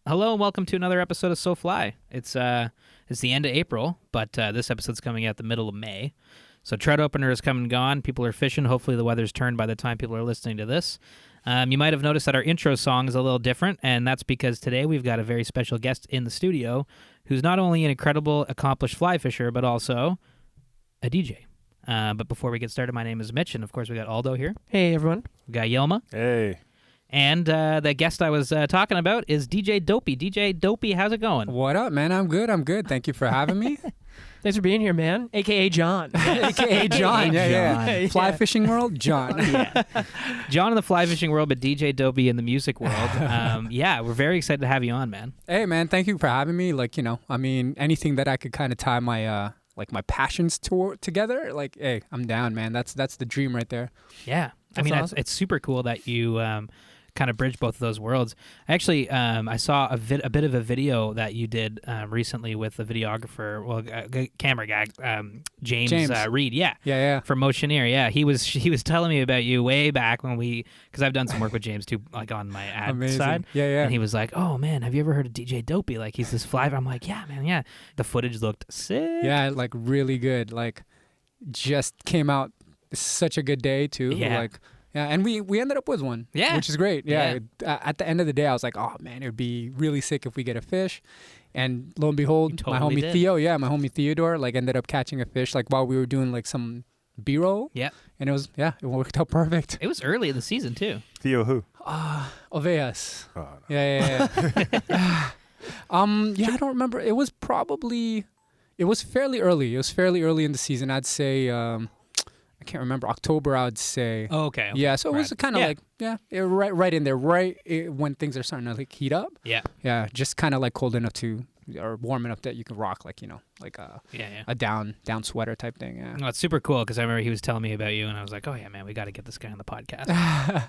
Hello and welcome to another episode of So Fly. It's the end of April, but this episode's coming out the middle of May. So trout opener is come and gone. People are fishing. Hopefully the weather's turned by the time people are listening to this. You might have noticed that our intro song is a little different, and that's because today we've got a very special guest in the studio who's not only an incredible, accomplished fly fisher, but also a DJ. But before we get started, my name is Mitch, and of course we got Aldo here. Hey, everyone. We got Yelma. Hey. And the guest I was talking about is DJ Dopey. DJ Dopey, how's it going? What up, man? I'm good. Thank you for having me. Thanks for being here, man. AKA John. AKA John. Yeah. Fly Yeah. fishing world, John. Yeah. John in the fly fishing world, but DJ Dopey in the music world. Yeah, we're very excited to have you on, man. Hey, man. Thank you for having me. Like, anything that I could kind of tie my my passions together. Like, hey, I'm down, man. That's the dream right there. Yeah. That's awesome. It's super cool that you kind of bridge both of those worlds. Actually, I saw a bit of a video that you did recently with the videographer, camera guy, James. Reed. Yeah. From Motioneer. Yeah, he was telling me about you way back when because I've done some work with James too, like on my ad Amazing. side. Yeah. And he was like, "Oh man, have you ever heard of DJ Dopey? Like he's this fly." I'm like, "Yeah, man, yeah." The footage looked sick. Yeah, like really good. Like, just came out such a good day too. Yeah. Yeah, and we ended up with one. Yeah. Which is great. Yeah. At the end of the day, I was like, oh man, it would be really sick if we get a fish. And lo and behold, my homie did. Theo, Theodore, like ended up catching a fish like while we were doing like some B-roll. Yeah. And it worked out perfect. It was early in the season too. Theo who? Oveas. Oh, no. Yeah. I don't remember. It was fairly early. It was fairly early in the season. I'd say I can't remember, October, I would say. Oh, okay. Yeah, so it was kind of right in there, when things are starting to like heat up. Yeah. Yeah, just kind of like cold enough or warm enough that you can rock a down sweater type thing. Yeah. No, it's super cool because I remember he was telling me about you, and I was like, "Oh yeah, man, we got to get this guy on the podcast."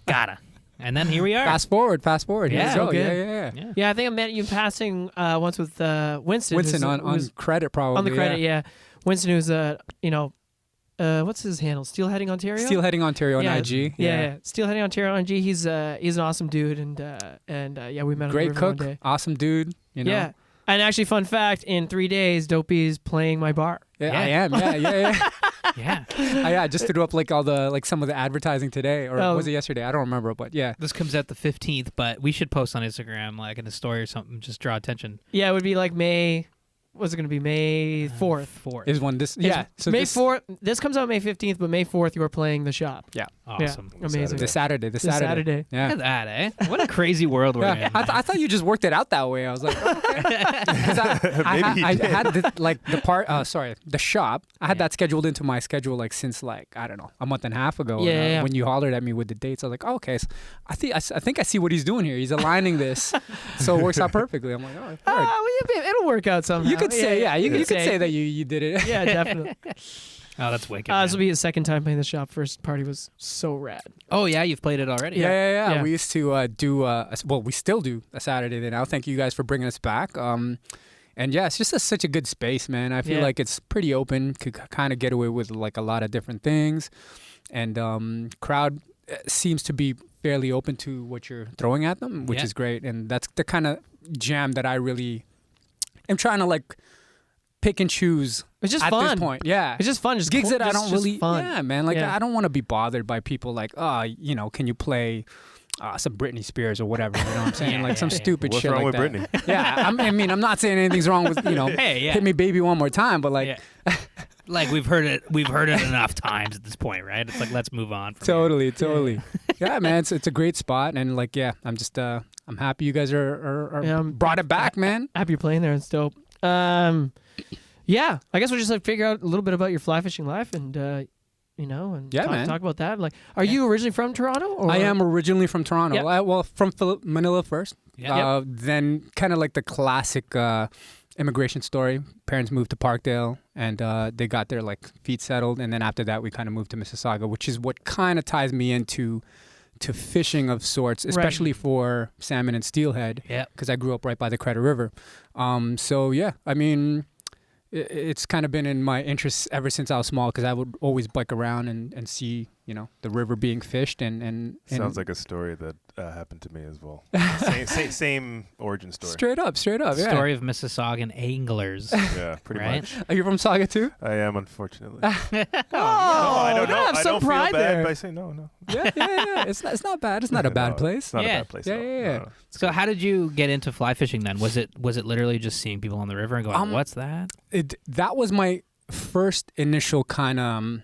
Gotta. And then here we are. Fast forward. Yeah, Here we go. Yeah. Yeah, I think I met you passing once with Winston. Winston on credit probably. On the credit, yeah. Winston, who's what's his handle? Steelheading Ontario. Steelheading Ontario on yeah. IG. Yeah. Steelheading Ontario on IG. He's an awesome dude, and we met him. Great on the river cook. one day. Awesome dude. Yeah. And actually, fun fact: in 3 days, Dopey's playing my bar. Yeah, I am. Yeah. Yeah. I just threw up like all the some of the advertising today, or was it yesterday? I don't remember, but yeah. This comes out the 15th, but we should post on Instagram, like in a story or something, just draw attention. Yeah, it would be like May. Was it going to be May 4th? 4th. Is one this? Yeah. So May 4th. This comes out May 15th, but May 4th you are playing the shop. Yeah. Awesome. Yeah, amazing. This Saturday. This Saturday. Yeah. Look at that, eh? What a crazy world we're in. I thought you just worked it out that way. I was like, okay. 'Cause I had the shop. I had that scheduled into my schedule like since I don't know, a month and a half ago. Yeah. When you hollered at me with the dates, I was like, oh, okay. So I think I see what he's doing here. He's aligning this, so it works out perfectly. I'm like, oh, Well, it'll work out somehow. you could say, you could say that you did it. Yeah, definitely. Oh, that's wicked. This will be his second time playing the shop. First party was so rad. Oh, yeah? You've played it already? Yeah. We used to do, we still do a Saturday there now. Thank you guys for bringing us back. And yeah, it's just such a good space, man. I feel like it's pretty open, could kind of get away with like a lot of different things. And crowd seems to be fairly open to what you're throwing at them, which is great. And that's the kind of jam that I really am trying to like pick and choose. It's just at fun. this point. Yeah. It's just fun. Just gigs that I don't really. Fun. Yeah, man. Like I don't want to be bothered by people like, can you play some Britney Spears or whatever? You know what I'm saying? Some stupid What's shit wrong like with that. Britney? Yeah, I'm not saying anything's wrong with hit me baby one more time, but like. Yeah. Like we've heard it enough times at this point, right? It's like let's move on. Totally. Yeah, man, it's a great spot, and like I'm just I'm happy you guys are brought it back, man. Happy you're playing there. It's dope. Yeah, I guess we'll just like figure out a little bit about your fly fishing life and talk about that. Like, are you originally from Toronto? Or? I am originally from Toronto. Yep. From Manila first. Yeah. Then kind of like the classic immigration story. Parents moved to Parkdale and they got their like feet settled, and then after that we kind of moved to Mississauga, which is what kind of ties me into to fishing of sorts, especially for salmon and steelhead. Yeah. Because I grew up right by the Credit River. So yeah, I mean, it's kind of been in my interest ever since I was small, because I would always bike around and see, you know, the river being fished and sounds like a story that happened to me as well. Same origin story. Straight up, yeah. Story of Mississaugan anglers. Yeah, pretty much. Are you from Saga too? I am, unfortunately. Oh, I don't know. have I some don't feel pride bad there. by saying no. Yeah. It's not bad. It's not a bad place. It's not Yeah. a bad place. Yeah, no. yeah. No. So how did you get into fly fishing then? Was it literally just seeing people on the river and going, what's that? That was my first initial kind of,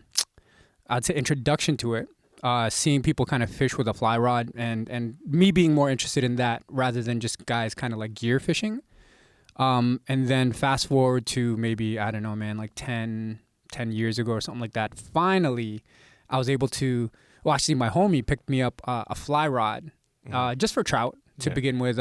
I'd say, introduction to it. Seeing people kind of fish with a fly rod, and me being more interested in that rather than just guys kind of like gear fishing. And then fast forward to maybe, I don't know, man, like 10 years ago or something like that. Finally, I was able to, well, actually my homie picked me up a fly rod just for trout to begin with.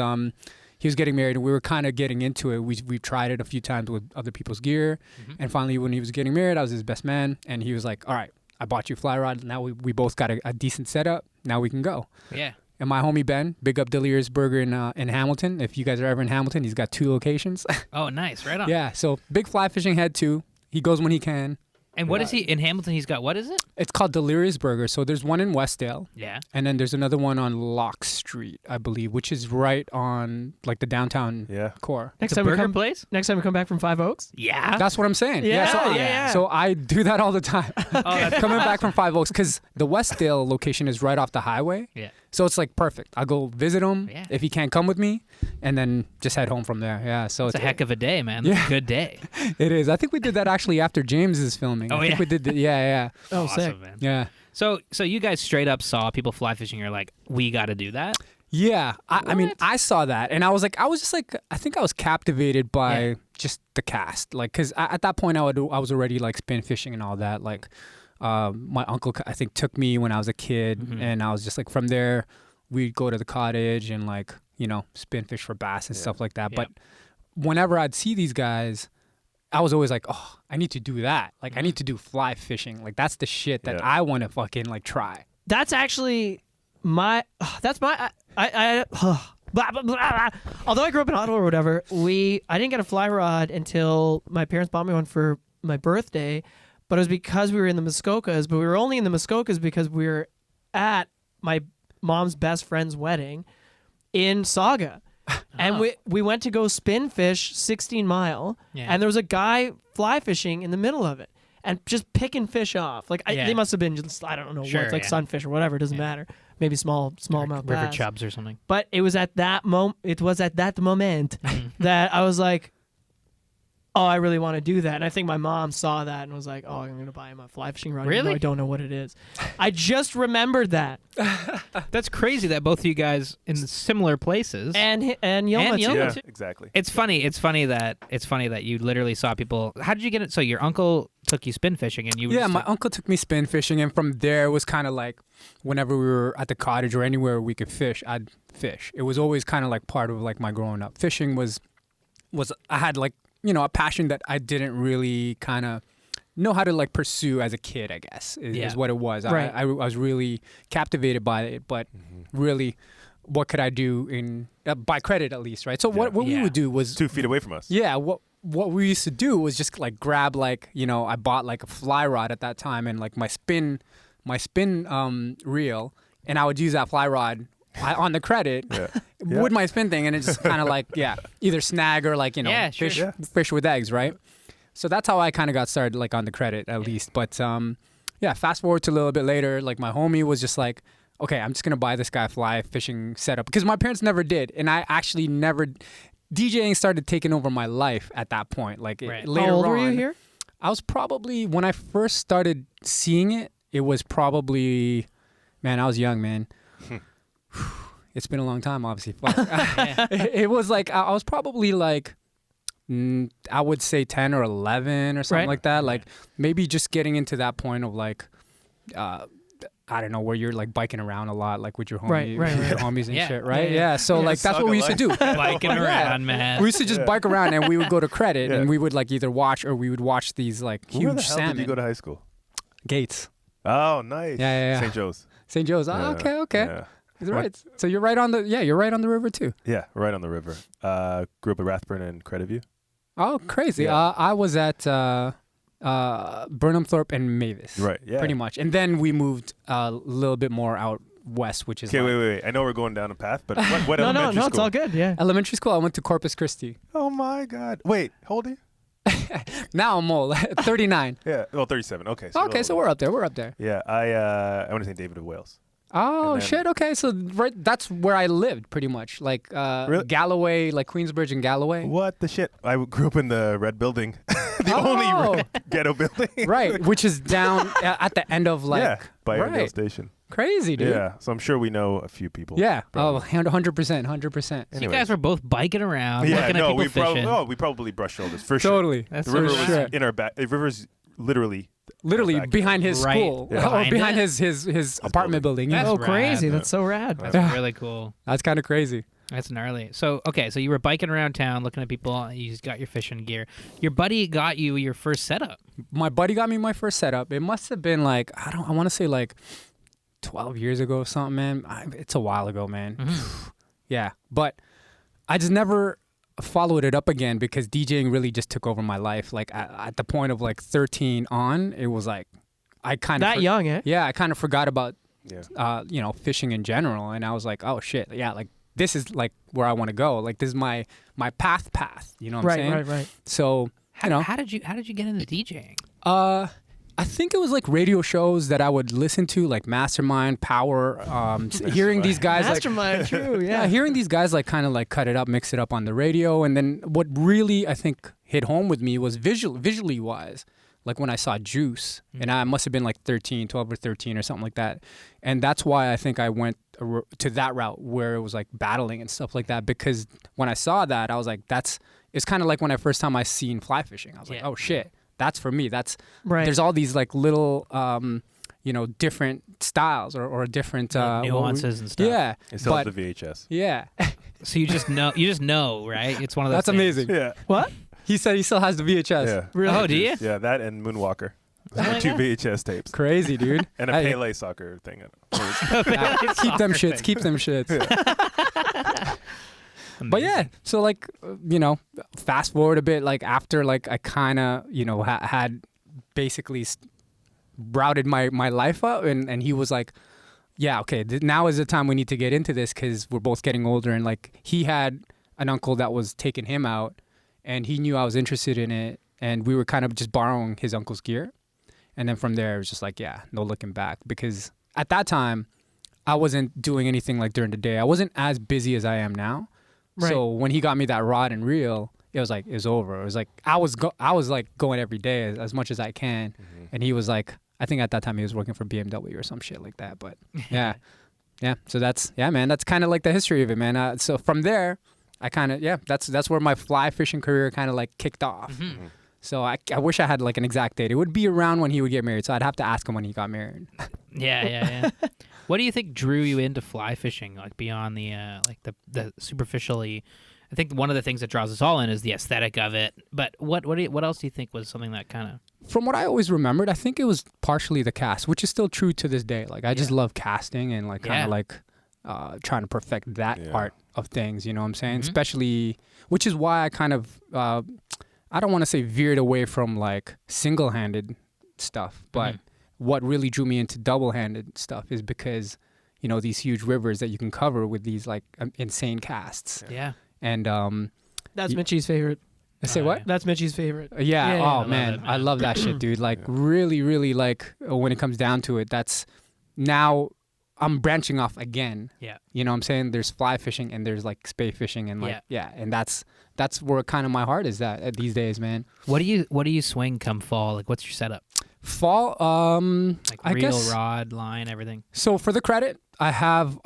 He was getting married and we were kind of getting into it. We tried it a few times with other people's gear. And finally, when he was getting married, I was his best man. And he was like, all right, I bought you a fly rod. Now we both got a decent setup. Now we can go. Yeah. And my homie Ben, big up Delirious Burger in Hamilton. If you guys are ever in Hamilton, he's got 2 locations. Oh, nice. Right on. Yeah, so big fly fishing head too. He goes when he can. And what is he in Hamilton? He's got, what is it? It's called Delirious Burger. So there's one in Westdale. Yeah. And then there's another one on Locke Street, I believe, which is right on like the downtown core. Next The time we burger come place? Next time we come back from Five Oaks. Yeah. That's what I'm saying. Yeah, So I do that all the time. Coming back from Five Oaks, because the Westdale location is right off the highway. Yeah. So it's like perfect. I'll go visit him if he can't come with me, and then just head home from there. Yeah. So it's a heck of a day, man. That's a good day. It is. I think we did that actually after James's filming. I think we did. Yeah. Oh, Awesome, sick. man. Yeah. So you guys straight up saw people fly fishing. You're like, we got to do that. Yeah. I mean, I saw that, and I was just like, I think I was captivated by just the cast, like, because at that point I was already like spin fishing and all that. Like, my uncle I think took me when I was a kid, and I was just like, from there we'd go to the cottage and like, you know, spin fish for bass and stuff like that. But whenever I'd see these guys, I was always like, oh, I need to do that. Like, I need to do fly fishing. Like, that's the shit that I want to fucking like try. That's actually my. That's my. I blah, blah, blah, blah. Although I grew up in Ottawa or whatever, I didn't get a fly rod until my parents bought me one for my birthday. But it was because we were in the Muskokas. But we were only in the Muskokas because we were at my mom's best friend's wedding in Saga. And we went to go spin fish 16 Mile, and there was a guy fly fishing in the middle of it and just picking fish off. Like they must have been just, I don't know what, it's like sunfish or whatever. It doesn't matter. Maybe smallmouth river bass. chubs or something. But it was at that moment. It was at that moment that I was like, oh, I really want to do that. And I think my mom saw that and was like, oh, I'm going to buy him a fly fishing rod. Really? Even though I don't know what it is. I just remembered that. That's crazy that both of you guys in similar places. And Yelma too. Yeah, exactly. It's funny that you literally saw people. How did you get it? So your uncle took you spin fishing, and you. My uncle took me spin fishing, and from there it was kind of like whenever we were at the cottage or anywhere we could fish, I'd fish. It was always kind of like part of like my growing up. Fishing was I had like, you know, a passion that I didn't really kind of know how to like pursue as a kid, I guess, is what it was. Right. I was really captivated by it, but really, what could I do in by credit at least, right? So what we would do was 2 feet away from us. Yeah, what we used to do was just like grab like, you know, I bought like a fly rod at that time and like my spin reel, and I would use that fly rod on the credit with my spin thing, and it just kind of like either snag or like, you know, fish with eggs, right? So that's how I kind of got started, like on the credit at least. But fast forward to a little bit later, like my homie was just like, okay, I'm just gonna buy this guy a fly fishing setup, because my parents never did, and I actually never. DJing started taking over my life at that point. Like later How old on, were you here? I was probably, when I first started seeing it, it was probably, man, I was young, man. It's been a long time, obviously. It was like, I was probably like, I would say 10 or 11 or something like that. Like maybe just getting into that point of like, I don't know, where you're like biking around a lot, like with your homies, with your homies and shit, right? Yeah. So like that's what we used to do. Biking around, man. We used to just bike around, and we would go to credit, and we would like either watch or we would watch these like Where the huge hell salmon. did you go to high school? Gates. Oh, nice. Yeah. St. Joe's. St. Joe's. Yeah, Okay. Yeah. He's right. So you're right on the river too. Yeah, right on the river. Grew up at Rathburn and Crediview. Oh, crazy. Yeah. I was at Burnham Thorpe and Mavis. Right. Yeah. Pretty much. And then we moved a little bit more out west, which is Okay, like wait. I know we're going down a path, but what No, elementary school? it's all good. Yeah. elementary school. I went to Corpus Christi. Oh my God! Wait, how old are you? Now I'm old. 39. Yeah, well, 37. Okay. Okay, so we're up there. We're up there. Yeah, I want to say David of Wales. Oh And then- shit! Okay, so right, that's where I lived pretty much, like Really? Galloway, like Queensbridge and Galloway. What the shit? I grew up in the red building, the Oh. only red ghetto building. Right, which is down at the end of like yeah, by Airedale right. Station. Crazy, dude. Yeah, so I'm sure we know a few people. Yeah. Oh, probably. 100%, 100%. So you Anyways. guys were both biking around, Yeah, looking at no, people fishing. we probably brushed shoulders for sure. Totally. That's The river for was sure. in our back. The river's literally Literally back behind his Right school Yeah. or behind Behind his apartment building. That's Oh, rad. crazy. Yeah. That's so rad. That's really cool. That's kind of crazy. That's gnarly. So, okay, so you were biking around town, looking at people. You got your fishing gear. Your buddy got you your first setup. My buddy got me my first setup. It must have been like I want to say like 12 years ago or something, man. It's a while ago, man. Yeah, but I just never followed it up again because DJing really just took over my life. Like at the point of like 13 on, it was like I kind of That young, eh? Yeah, I kind of forgot about yeah. fishing in general, and I was like, oh shit, yeah, like this is like where I want to go. Like this is my path. You know what I'm saying? Right. So How did you get into DJing? I think it was like radio shows that I would listen to, like Mastermind, Power, hearing these guys like Mastermind, true, yeah, yeah. hearing these guys like kind of like cut it up, mix it up on the radio, and then what really I think hit home with me was visually wise. Like when I saw Juice, and I must have been like 12 or 13 or something like that. And that's why I think I went to that route where it was like battling and stuff like that. Because when I saw that, I was like, it's kind of like when I first time I seen fly fishing. I was like, Yeah. oh shit, that's for me. That's Right. There's all these like little, different styles or different Nuances and stuff. Yeah. It sells But the VHS. yeah, So you just know, right? It's one of those that's things. amazing. Yeah. What? He said he still has the VHS. Yeah. Really? Oh, do you? Yeah, that and Moonwalker. Oh my Two God. VHS tapes. Crazy, dude. And a I- Pele soccer thing. keep them shits. Keep them shits. But yeah, so like, fast forward a bit, like after like I kind of, had basically routed my life up and he was like, yeah, okay, now is the time we need to get into this because we're both getting older. And like he had an uncle that was taking him out and he knew I was interested in it. And we were kind of just borrowing his uncle's gear. And then from there, it was just like, yeah, no looking back. Because at that time, I wasn't doing anything like during the day. I wasn't as busy as I am now. Right. So when he got me that rod and reel, it was like, it was over. It was like, I was like going every day as much as I can. Mm-hmm. And he was like, I think at that time he was working for BMW or some shit like that. But yeah. Yeah. So that's kind of like the history of it, man. So from there, I kind of, that's where my fly fishing career kind of like kicked off. Mm-hmm. So I wish I had like an exact date. It would be around when he would get married. So I'd have to ask him when he got married. Yeah. What do you think drew you into fly fishing, like beyond the the superficially? I think one of the things that draws us all in is the aesthetic of it. But what else do you think was something that kind of? From what I always remembered, I think it was partially the cast, which is still true to this day. Like I just love casting and like kind of like trying to perfect that art of things. You know what I'm saying? Mhm. Especially, which is why I kind of I don't want to say veered away from like single-handed stuff, but what really drew me into double-handed stuff is because these huge rivers that you can cover with these like insane casts. Yeah. And That's Mitchie's favorite. I say Oh, what? yeah. That's Mitchie's favorite. Yeah. Yeah, Oh I love man, it, I man. love that shit, dude. Like really, really like when it comes down to it, that's now I'm branching off again. Yeah. You know what I'm saying? There's fly fishing and there's like spay fishing and like and that's where kind of my heart is at these days, man. What do you swing come fall? Like what's your setup? Fall, Like I reel, guess rod, line, everything. so. For the credit, I have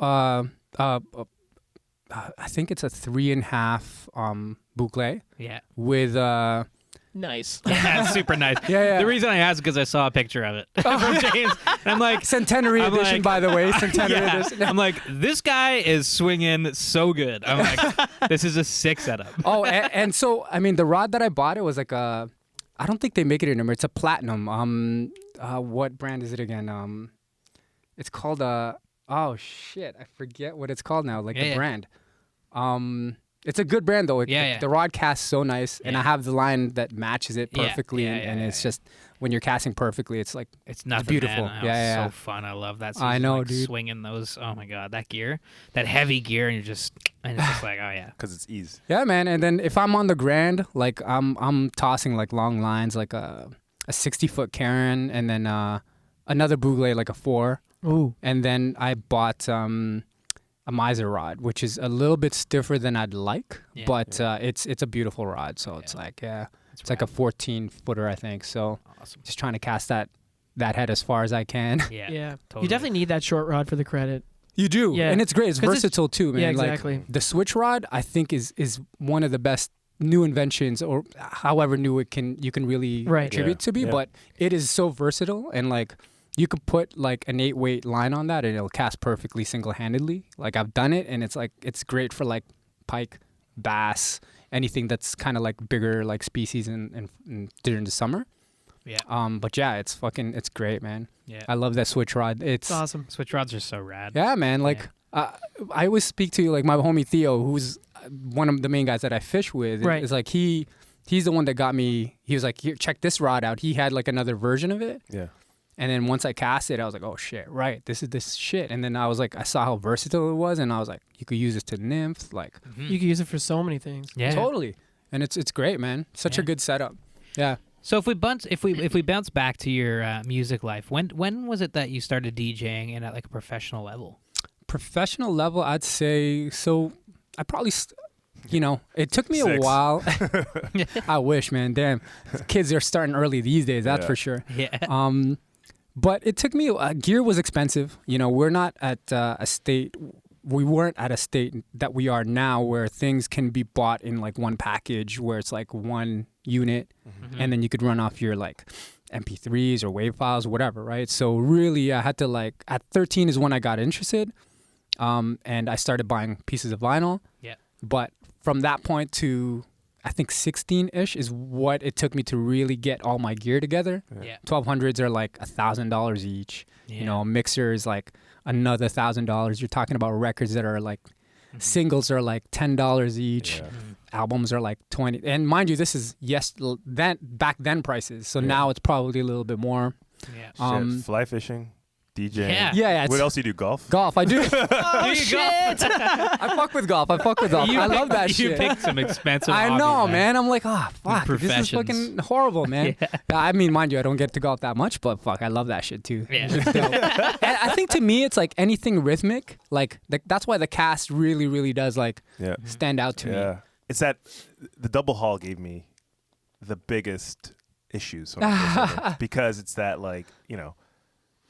I think it's a 3.5 boucle Yeah. with Nice. Yeah, it's super nice. yeah. The reason I asked is because I saw a picture of it from James. And I'm like, Centenary I'm edition, like- by the way. Centenary yeah. edition. I'm like, this guy is swinging so good. I'm like, this is a sick setup. Oh, and so I mean, the rod that I bought, it was like a. I don't think they make it anymore. It's a platinum. What brand is it again? It's called oh shit, I forget what it's called now. Like Yeah, the yeah. brand. It's a good brand though. Yeah. The rod casts so nice, and I Yeah. have the line that matches it Yeah, perfectly, yeah, and yeah, it's yeah. just when you're casting perfectly, it's like It's nothing, beautiful. man. Oh, Yeah. so fun. I love that. I season, know, like, dude. Swinging those. Oh my god, that gear, that heavy gear, and it's just like, oh yeah. Because it's ease. Yeah, man. And then if I'm on the Grand, like I'm tossing like long lines, like a 60-foot Karen, and then another Bougle, like a 4. Ooh. And then I bought a miser rod, which is a little bit stiffer than I'd like, Yeah. but it's a beautiful rod. So it's like it's like a 14-footer, I think. So awesome. just trying to cast that head as far as I can. Yeah. Yeah. Totally. You definitely need that short rod for the credit. You do, Yeah. and it's great. It's 'Cause it's- versatile too, man. Yeah, exactly. Like the switch rod, I think is one of the best new inventions, or however new you can really Right. attribute Yeah. to be. Yeah. But it is so versatile, and like you could put like an 8-weight line on that, and it'll cast perfectly single-handedly. Like I've done it, and it's great for like pike, bass, anything that's kind of like bigger like species in during the summer. Yeah. But yeah, it's great, man. Yeah. I love that switch rod. It's awesome. Switch rods are so rad. Yeah, man. Like, I always speak to like my homie Theo, who's one of the main guys that I fish with. Right. It's like he's the one that got me. He was like, "Here, check this rod out." He had like another version of it, Yeah. and then once I cast it, I was like, "Oh shit, right? This is this shit." And then I was like, I saw how versatile it was, and I was like, "You could use this to nymph, like You can use it for so many things. Yeah. totally." And it's great, man. Such a Yeah. good setup. Yeah. So if we bounce back to your music life, when was it that you started DJing and at like a professional level? Professional level, I'd say. So I probably, it took me a 6. while. I wish, man. Damn, kids are starting early these days. That's Yeah. for sure. Yeah. But it took me. Gear was expensive. We're not at a state. We weren't at a state that we are now, where things can be bought in like one package, where it's like one unit, and then you could run off your like MP3s or WAV files, whatever, right? So really, I had to like at 13 is when I got interested, and I started buying pieces of vinyl. Yeah. But from that point to I think 16-ish is what it took me to really get all my gear together. Yeah. 1200s are like $1,000 each. Yeah. A mixer is like another $1,000. You're talking about records that are like singles are like $10 each. Yeah. Albums are like 20. And mind you, this is back then prices. So now it's probably a little bit more. Yeah. Shit, fly fishing, DJing. Yeah. Yeah. What else do you do? Golf? Golf. I do. Oh shit! I fuck with golf. I love that You shit. picked some expensive. I hobbies, know, man. I'm like, fuck. This is Professions. fucking horrible, man. I mean, mind you, I don't get to golf that much, but fuck, I love that shit too. Yeah. It's dope. And I think to me, it's like anything rhythmic. Like that's why the cast really, really does like Yeah. stand out to me. Yeah. It's that the double haul gave me the biggest issues when I first started, because it's that like,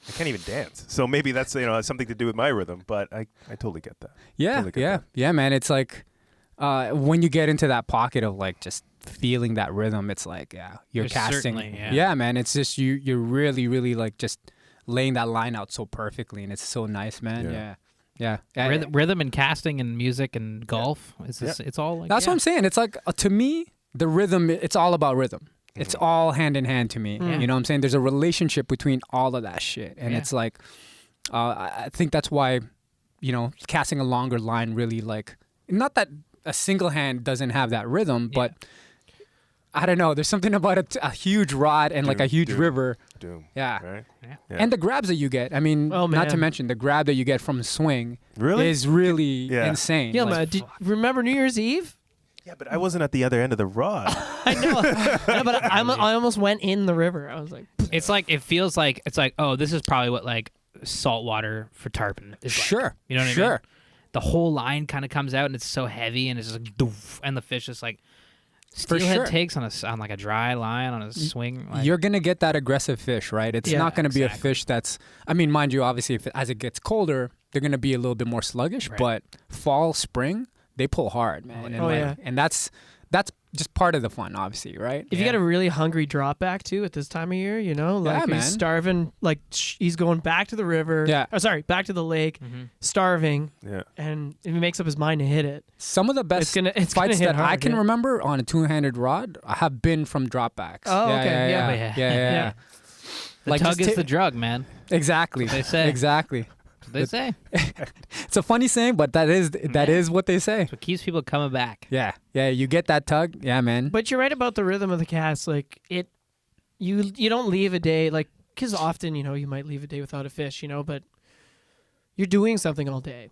I can't even dance. So maybe that's, something to do with my rhythm, but I totally get that. Yeah, Totally get yeah, that. yeah, man. It's like when you get into that pocket of like just feeling that rhythm, it's like, yeah, you're There's casting. certainly, yeah. Yeah, man. It's just you're really, really like just laying that line out so perfectly, and it's so nice, man. Yeah. Yeah. Yeah. Rhythm and casting and music and golf. It's all like That's what I'm saying. It's like to me, the rhythm. It's all about rhythm. It's all hand in hand to me. Yeah. You know what I'm saying? There's a relationship between all of that shit, and Yeah. it's like, I think that's why, casting a longer line really like. Not that a single hand doesn't have that rhythm, but I don't know. There's something about a huge rod and like a huge Doom. river. Doom. Yeah. Right? Yeah. Yeah. And the grabs that you get. I mean, Oh, not to man. mention the grab that you get from swing Really? is really Yeah. insane. Yeah, Like, man. Remember New Year's Eve? Yeah, but I wasn't at the other end of the rod. I know. But I almost went in the river. I was like, It's like it feels like it's like, oh, this is probably what like saltwater for tarpon is like. Sure. You know what I mean? Sure. The whole line kind of comes out and it's so heavy and it's just like doof, and the fish is like For steelhead sure. takes on like a dry line on a swing. Like, You're gonna get that aggressive fish, right? It's Yeah, not gonna be a exactly. fish that's. I mean, mind you, obviously, as it gets colder, they're gonna be a little bit more sluggish. Right. But fall, spring, they pull hard, man. And Oh, yeah. and that's just part of the fun, obviously, right? if you get a really hungry drop back too at this time of year, like man. he's starving, like he's going back to the river. Yeah. Oh, sorry, back to the lake, starving, Yeah. and if he makes up his mind to hit it, Some of the best it's gonna fights hit that I hard, can yeah. remember on a two-handed rod have been from dropbacks. Oh, okay, yeah. yeah. The like tug just is the drug, man. exactly. They say. Exactly. They say. It's a funny saying, but that is what they say. That's what keeps people coming back. Yeah. You get that tug. Yeah, man. But you're right about the rhythm of the cast. Like you don't leave a day because often you might leave a day without a fish, but you're doing something all day,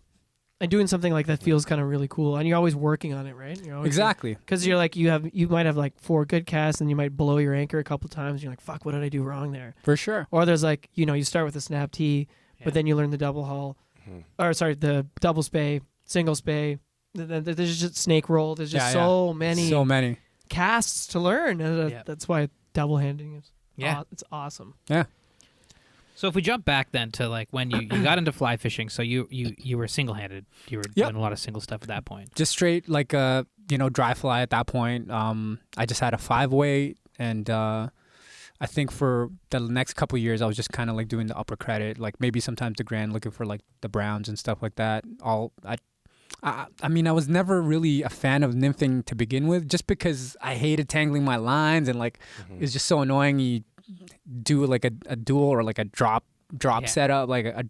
and doing something like that feels kind of really cool, and you're always working on it, right? You're always Exactly. because you're like you might have like 4 good casts, and you might blow your anchor a couple times. And you're like, fuck, what did I do wrong there? For sure. Or there's like you start with a snap tee, Yeah. but then you learn the double haul, or sorry, the double spay, single spay. There's just snake roll. There's just so many casts to learn. And that's why double handing is it's awesome. Yeah. So if we jump back then to like when you got into fly fishing, so you were single handed. You were doing a lot of single stuff at that point. Just straight like dry fly at that point. I just had a 5-weight, and I think for the next couple of years I was just kind of like doing the upper credit, like maybe sometimes the grand, looking for like the browns and stuff like that. I mean, I was never really a fan of nymphing to begin with, just because I hated tangling my lines, and like it's just so annoying. You do like a dual or like a drop setup, like and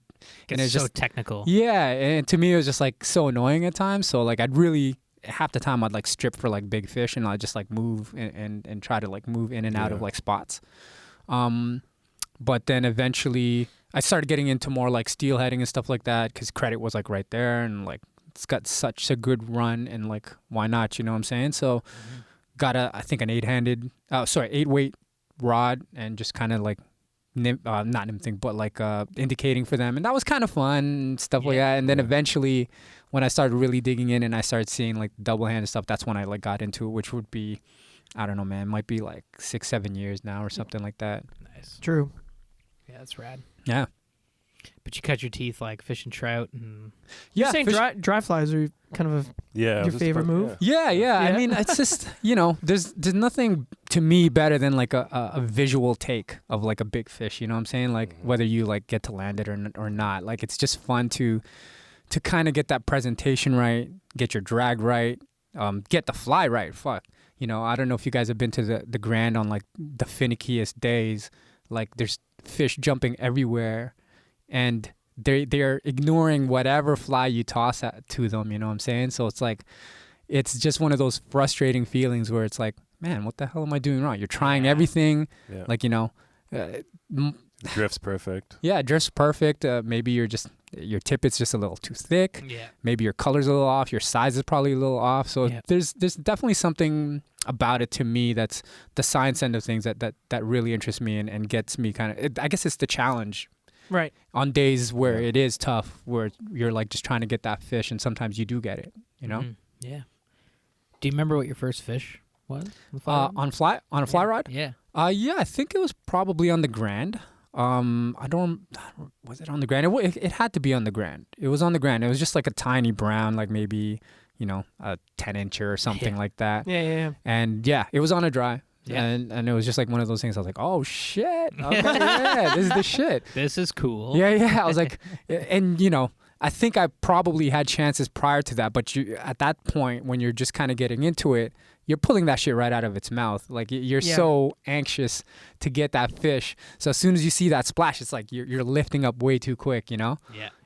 It's so technical. Yeah, and to me it was just like so annoying at times. So like I'd really half the time I'd like strip for like big fish, and I'd just like move and try to like move in and out of like spots. But then eventually I started getting into more like steelheading and stuff like that, because credit was like right there, and like it's got such a good run, and like why not, you know what I'm saying? So got I think an 8-weight rod, and just kind of like not nymphing, but like indicating for them, and that was kind of fun and stuff like that. And then eventually when I started really digging in and I started seeing like double hand and stuff, that's when I like got into it, which would be, I don't know, man, might be like 6-7 years now or something like that. Nice. True. Yeah, that's rad. Yeah. But you cut your teeth like fishing trout and You're saying dry flies are kind of your favorite move? Yeah. I mean, it's just, there's nothing to me better than like a visual take of like a big fish, you know what I'm saying? Like whether you like get to land it or not, like it's just fun to kind of get that presentation right, get your drag right, get the fly right. Fuck. I don't know if you guys have been to the Grand on like the finickiest days, like there's fish jumping everywhere, and they're ignoring whatever fly you toss to them, you know what I'm saying? So it's like, it's just one of those frustrating feelings where it's like, man, what the hell am I doing wrong? You're trying everything, like, drift's perfect. Yeah, drift's perfect. Maybe your tippet's just a little too thick. yeah. Maybe your color's a little off. Your size is probably a little off. So there's definitely something about it to me that's the science end of things that really interests me and gets me kind of, I guess it's the challenge. Right. On days where it is tough, where you're like just trying to get that fish, and sometimes you do get it, Yeah. Do you remember what your first fish was? On a fly rod? Yeah. Yeah, I think it was probably on the Grand. Was it on the Grand? It had to be on the Grand. It was on the Grand. It was just like a tiny brown, like maybe, a 10-incher or something like that. Yeah. And it was on a dry. Yeah. And it was just like one of those things. I was like, oh shit. Okay, yeah, this is the shit. This is cool. Yeah. I was like, and I think I probably had chances prior to that, but at that point when you're just kind of getting into it, you're pulling that shit right out of its mouth. Like you're so anxious to get that fish. So as soon as you see that splash, it's like you're lifting up way too quick, Yeah.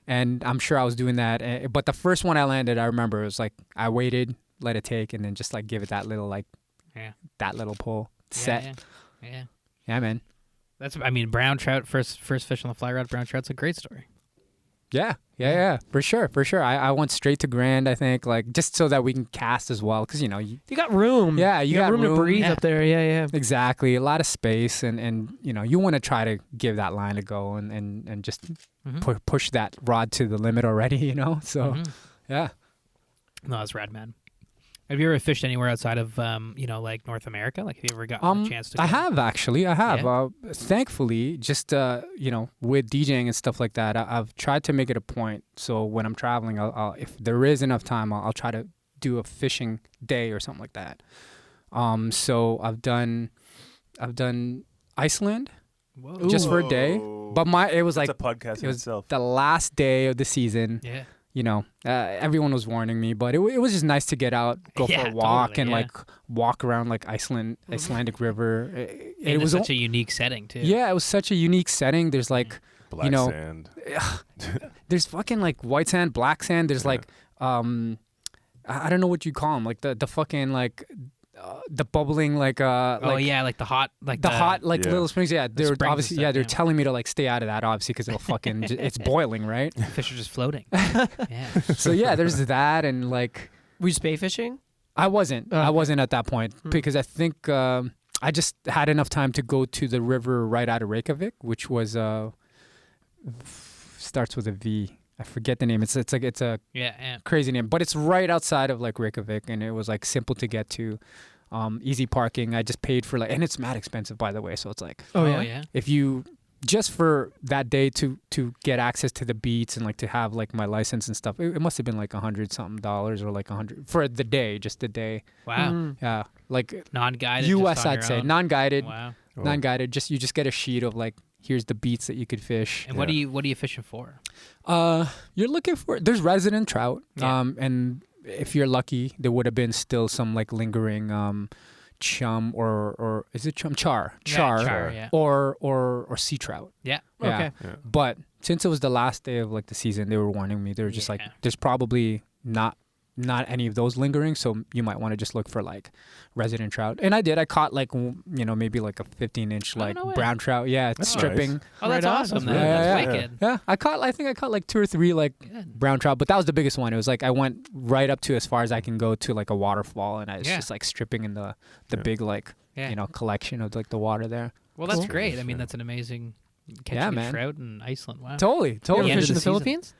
And I'm sure I was doing that. But the first one I landed, I remember it was like I waited, let it take, and then just like give it that little that little pull set. Yeah, man. Brown trout, first fish on the fly rod, brown trout's a great story. Yeah, for sure. I went straight to Grand, I think, like just so that we can cast as well, because you got room. Yeah, you got room to breathe up there. Yeah. Exactly, a lot of space, and you want to try to give that line a go and just push that rod to the limit already, So, yeah. No, that's rad, man. Have you ever fished anywhere outside of, like North America? Like, have you ever gotten a chance to? I have, actually. I have. Yeah? Thankfully, just, with DJing and stuff like that, I've tried to make it a point. So when I'm traveling, I'll if there is enough time, I'll try to do a fishing day or something like that. So I've done Iceland just for a day. But it was That's like a podcast in itself. the last day of the season. Yeah. everyone was warning me, but it was just nice to get out, go for a walk, totally, and like walk around like Icelandic River. It was such a unique setting too. Yeah, it was such a unique setting. There's like Black sand. there's fucking like white sand, black sand. There's like I don't know what you call them, like the fucking like the bubbling like like the hot little springs. Yeah, they're springs and obviously stuff, they're yeah. telling me to like stay out of that obviously because it'll fucking it's boiling, right? fish are just floating. Yeah. So yeah, there's that, and like Were you spay fishing? I wasn't at that point because I think I just had enough time to go to the river right out of Reykjavik, which was starts with a V. I forget the name. It's a Yeah. crazy name, but it's right outside of like Reykjavik, and it was like simple to get to, easy parking. I just paid for and it's mad expensive, by the way. So it's like, Oh yeah. if you just for that day to get access to the beats and like to have like my license and stuff, it must have been like $100-something or like $100 for the day, just the day. Wow. Mhm. Yeah, like Non-guided. U.S. just on I'd your say own? non-guided, Wow. non-guided. You just get a sheet of like here's the beats that you could fish. And what are you fishing for? You're looking for there's resident trout. Yeah. And if you're lucky, there would have been still some like lingering chum or is it char Char, yeah. or sea trout. Yeah. Yeah. Okay. Yeah. But since it was the last day of like the season, they were warning me. They were just like, Yeah. there's probably not any of those lingering, so you might want to just look for like resident trout. And I did. I caught like maybe like a 15-inch like no way. brown trout. Yeah, That's stripping. nice. Oh, that's Right on. awesome. That's Then. really That's nice. wicked. Yeah, I think I caught like 2 or 3 like Good. brown trout, but that was the biggest one. It was like I went right up to as far as I can go to like a waterfall, and I was Yeah. just like stripping in the Yeah. big like Yeah. collection of like the water there. Well, that's Cool. great. I mean, Yeah. that's an amazing catching Yeah, a man. trout in Iceland. Wow. Totally. You ever The end fish of in the the season. Philippines?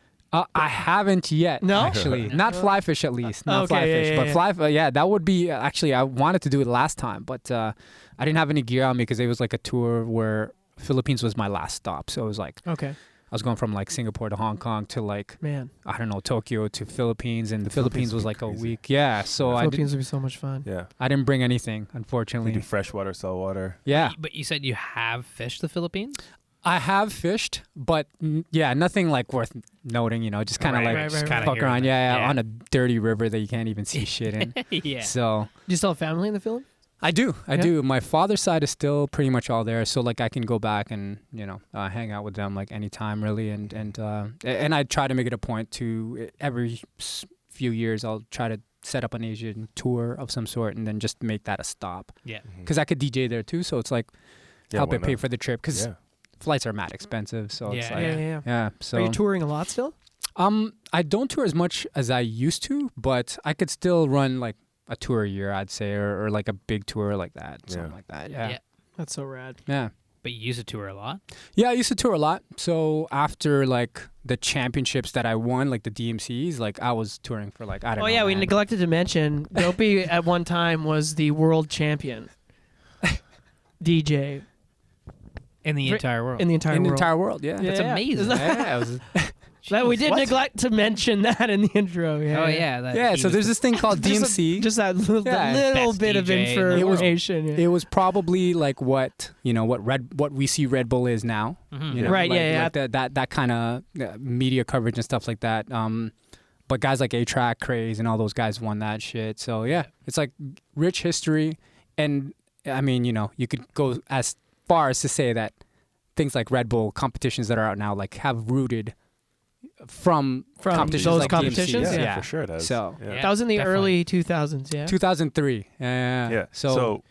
I haven't yet. No? Actually, not fly fish at least. Not Okay, fly yeah, fish, yeah, but yeah. fly. That would be actually. I wanted to do it last time, but I didn't have any gear on me because it was like a tour where Philippines was my last stop. So it was like Okay. I was going from like Singapore to Hong Kong to like Man, I don't know Tokyo to Philippines, and the Philippines was would like be a crazy. week. Yeah, so Philippines would be so much fun. Yeah. I didn't bring anything, We unfortunately. do freshwater, saltwater. Yeah, But you said you have fished the Philippines? I have fished, but nothing like worth noting. Just kind of Right, like right, just right, kinda fuck here around. and there. Yeah, on a dirty river that you can't even see shit in. Yeah. So Do you still have family in the Philippines? I do. Yeah. do. My father's side is still pretty much all there, so like I can go back and hang out with them like anytime really, and I try to make it a point to every few years I'll try to set up an Asian tour of some sort and then just make that a stop Yeah. because I could DJ there too, so it's like help why it pay not? for the trip because Yeah. flights are mad expensive, so it's Yeah, like yeah. So Are you touring a lot still? I don't tour as much as I used to, but I could still run like a tour a year, I'd say, or like a big tour like that, something Yeah. like that. Yeah. Yeah. That's so rad. Yeah. But you used to tour a lot? Yeah, I used to tour a lot. So after like the championships that I won, like the DMCs, like I was touring for like, I don't know. Oh yeah, we man. neglected to mention Dopey at one time was the world champion DJ In the Fr- entire world. in the entire in the world. entire world. Yeah. That's Yeah. amazing. Isn't that- Yeah, it was, That we did What? neglect to mention that in the intro. Yeah. Oh, yeah. That yeah. he So was there's the- this thing called DMC. Just that little, Yeah. the little Best bit of DJ in the world. information. Yeah. it was probably like what we see Red Bull is now. Mhm. You know, Right, like, yeah, like that kind of media coverage and stuff like that. But guys like A-Track, Craze, and all those guys won that shit. So yeah, it's like rich history, and I mean, you could go as far as to say that things like Red Bull competitions that are out now like have rooted from competitions those like competitions? DMCs. Yeah, for sure it does. So yeah. That was in the Definitely. early 2000s. Yeah. 2003. Yeah. Yeah. So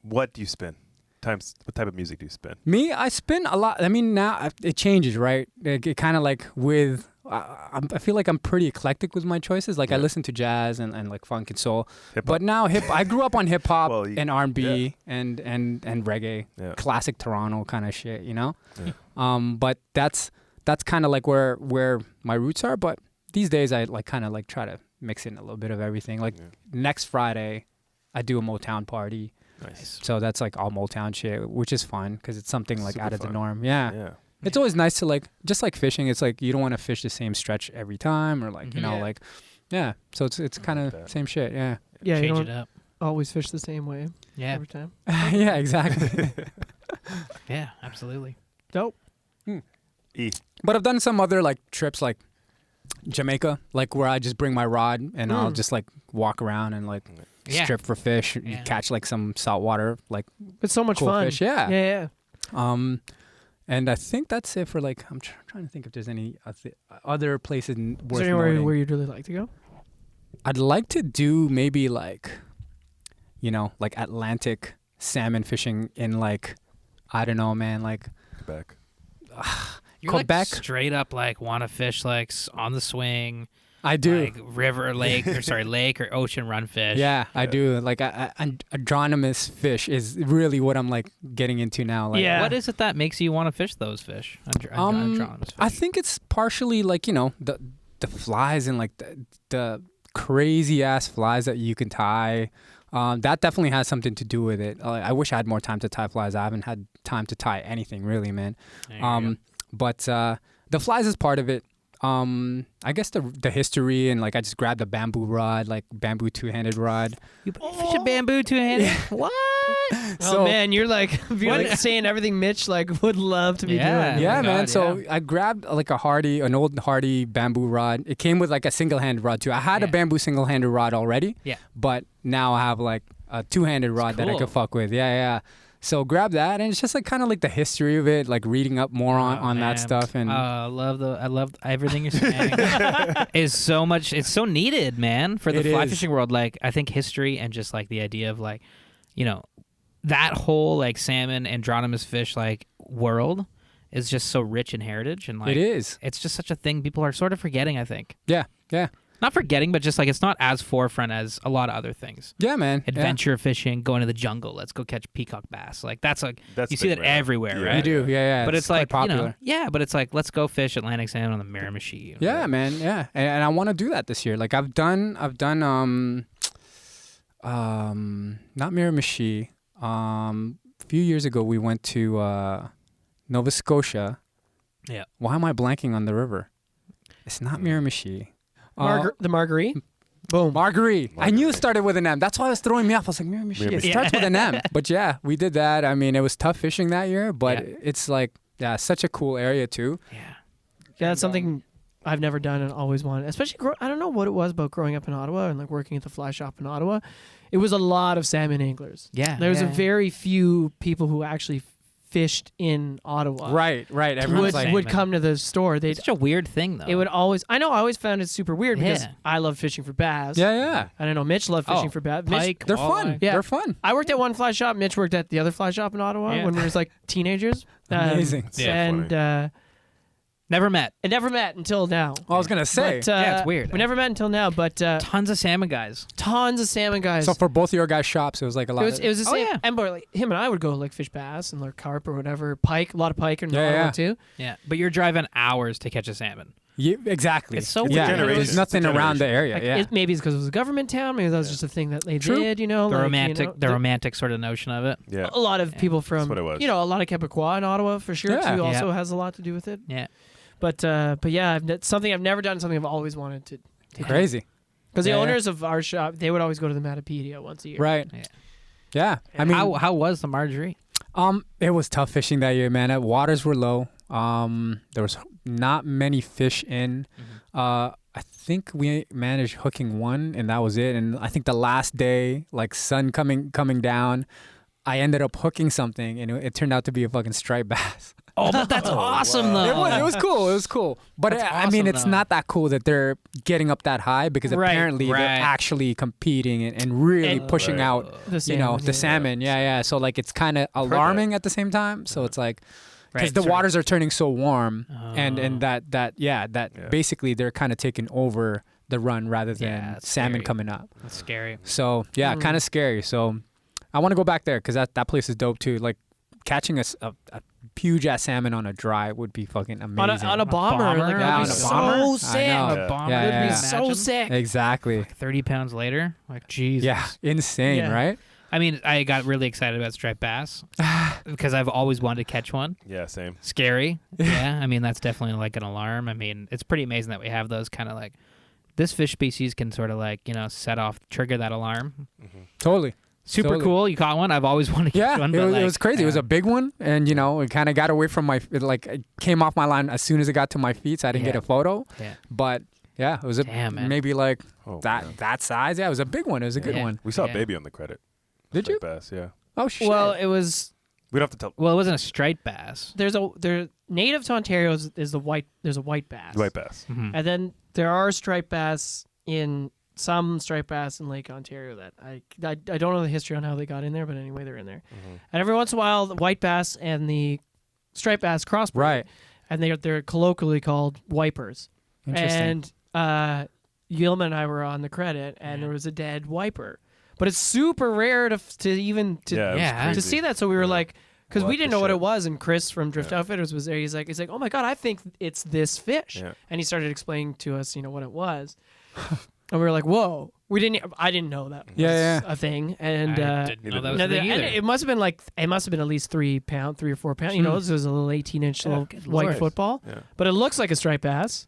What do you spin? What type of music do you spin? me, I spin a lot. I mean, now it changes, right? It kind of like with. I feel like I'm pretty eclectic with my choices. Like I Yeah. listen to jazz and like funk and soul, Hip but now I grew up on hip hop Well, and R&B and reggae, Yeah. classic Toronto kind of shit, Yeah. But that's kind of like where my roots are. But these days I like kind of like try to mix in a little bit of everything. Like Yeah. next Friday, I do a Motown party, Nice. so that's like all Motown shit, which is fun because it's something like Super out of the fun. norm. Yeah. It's always nice to like, just like fishing. It's like you don't want to fish the same stretch every time, or like Mhm. you know, Yeah. like, yeah. So it's kind of that. same shit. Yeah, Yeah. You Change don't it up. always fish the same way Yeah. every time. yeah, exactly. Yeah, absolutely. Dope. E. But I've done some other like trips, like Jamaica, like where I just bring my rod and I'll just like walk around and like Yeah. strip for fish, Yeah. catch like some saltwater like It's so much cool fun. fish. Yeah. Yeah. And I think that's it for like I'm trying to think if there's any other places Is worth there anywhere noting. where you'd really like to go? I'd like to do maybe like, like Atlantic salmon fishing in like, I don't know, man, like Quebec. You're Quebec. like straight up like want to fish like on the swing. I do. Like river, lake, or sorry, lake or ocean run fish. Yeah, I do. Like adronomous fish is really what I'm like getting into now. Like, Yeah. What is it that makes you want to fish those fish? Andronymous fish. I think it's partially like the flies and like the crazy ass flies that you can tie. That definitely has something to do with it. I wish I had more time to tie flies. I haven't had time to tie anything really, man. There you go. But the flies is part of it. I guess the history and like I just grabbed a bamboo rod, like bamboo 2-handed rod. You fish a bamboo two-handed? What? Oh man, you're like saying everything Mitch like would love to be Yeah. doing. Yeah, my man. God, So yeah. I grabbed like an old hardy bamboo rod. It came with like a single-handed rod too. I had a Yeah. bamboo single-handed rod already. Yeah. But now I have like a 2-handed rod that I cool. could fuck with. Yeah. So grab that, and it's just like kind of like the history of it, like reading up more on that Man. stuff. And I love everything you're saying. Is so much. It's so needed, man, for the It fly is. fishing world. Like I think history and just like the idea of like, that whole like salmon andronymous fish like world is just so rich in heritage and like it is. It's just such a thing people are sort of forgetting. I think Yeah. not forgetting, but just like it's not as forefront as a lot of other things. Yeah, man. Adventure fishing, going to the jungle, let's go catch peacock bass. Like that's like That's you see big that right now. everywhere, Yeah. right? You do. Yeah. But it's quite like popular. but it's like let's go fish Atlantic salmon on the Miramichi. Yeah, man. Yeah, and I want to do that this year. Like I've done not Miramichi. A few years ago we went to Nova Scotia. Yeah. Why am I blanking on the river? It's not Miramichi. The Marguerite. Boom. Marguerite. I knew it started with an M. That's why it was throwing me off. I was like, Miramichi. It Miramichi. starts with an M. But yeah, we did that. I mean, it was tough fishing that year, but Yeah. it's like, such a cool area too. Yeah. Yeah, that's something I've never done and always wanted. Especially, I don't know what it was about growing up in Ottawa and like working at the fly shop in Ottawa. It was a lot of salmon anglers. Yeah. There was a yeah. very few people who actually fished in Ottawa. Right. Everyone's like, Would come to the store. It's such a weird thing though. It would always. I always found it super weird because Yeah. I love fishing for bass. yeah. I don't know. Mitch loved fishing Oh, for bass. pike, They're walleye. fun. Yeah. They're fun. I worked at one fly shop. Mitch worked at the other fly shop in Ottawa Yeah. when we were like teenagers. Amazing. Yeah. And Never met. it never met until now. I was gonna say. But, Yeah, it's weird. We never met until now, but Tons of salmon guys. tons of salmon guys. So for both of your guys' shops, it was like a lot. it was the Oh, same. yeah. And but like him and I would go like fish bass and like carp or whatever, pike, a lot of pike in Yeah, Ottawa yeah. too. Yeah, but you're driving hours to catch a salmon. Yeah, exactly. It's so It's a yeah. generation. There's It's nothing a around the generation. area. Like, yeah. maybe it's because it was a government town. Maybe that was just a thing that they True. did. You know, The like, romantic, you know, the romantic sort of notion of it. Yeah. A lot of people from, what it was. you know, a lot of Quebecois in Ottawa for sure Yeah. too. Also Yeah. has a lot to do with it. Yeah. But yeah, something I've never done, something I've always wanted to. Crazy. Because the Yeah, yeah. owners of our shop, they would always go to the Matapedia once a year. Right. Yeah. Yeah. I mean, how was the Marjorie? it was tough fishing that year, man. Waters were low. There was not many fish in. I think we managed hooking one, and that was it. And I think the last day, like sun coming down, I ended up hooking something, and it turned out to be a fucking striped bass. Oh, but that's awesome wow. though. It was cool. It was cool. But That's I mean, awesome, it's though. not that cool that they're getting up that high because Right, apparently they're right. actually competing and really And- pushing Right. out, The salmon, the yeah. salmon. Yeah. So like it's kind of alarming at the same time. So it's like because Right, the sort of- waters are turning so warm, Oh. and that Yeah. basically they're kind of taking over the run rather than Yeah, that's salmon scary. coming up. That's scary. So yeah, Mm. kind of scary. So I want to go back there because that place is dope too. Like catching a huge ass salmon on a dry would be fucking amazing. On a bomber. bomber? Like, Yeah, that'd on be a so bomber? sick. I know. A Yeah. bomber Yeah, would yeah, be yeah. So imagine? sick. Exactly. 30 pounds later, like Jesus. Yeah, insane, Yeah. right? I mean, I got really excited about striped bass because I've always wanted to catch one. Yeah, same. Scary. Yeah. I mean, that's definitely like an alarm. I mean, it's pretty amazing that we have those kind of like this fish species can sort of like, trigger that alarm. Totally. Super Totally. cool. You caught one. I've always wanted to catch Yeah, one. it but, was crazy. It was yeah. a big one, and it kind of got away from it came off my line as soon as it got to my feet, so I didn't get Yeah. a photo. Yeah. But Yeah, it was a Damn, man. maybe like Oh, that man. that size. Yeah, it was a big one. It was a good Yeah. one. We saw Yeah. a baby on the credit. Did you? Striped bass, yeah. Oh shit. Well, it was We don't have to tell. Well, it wasn't a striped bass. there native to Ontario is the white. There's a white bass. White bass. Mhm. And then there are striped bass in some striped bass in Lake Ontario that I don't know the history on how they got in there, but anyway, they're in there. Mm-hmm. And every once in a while, the white bass and the striped bass crossbreed. Right. And they're colloquially called wipers. Interesting. And Yilma and I were on the credit, and Yeah. there was a dead wiper. But it's super rare to even Yeah, it was Yeah. to crazy. see that. So we were Yeah. like, because we What didn't the know what shit? it was, and Chris from Drift Yeah. Outfitters was there. He's like, oh my god, I think it's this fish. Yeah. And he started explaining to us, what it was, and we were like, whoa, I didn't know that was Yeah, a thing, and I didn't know that was no, a thing and either. it must have been at least 3 or 4 pounds. This was a little 18-inch little good white lord. football, Yeah. but it looks like a striped bass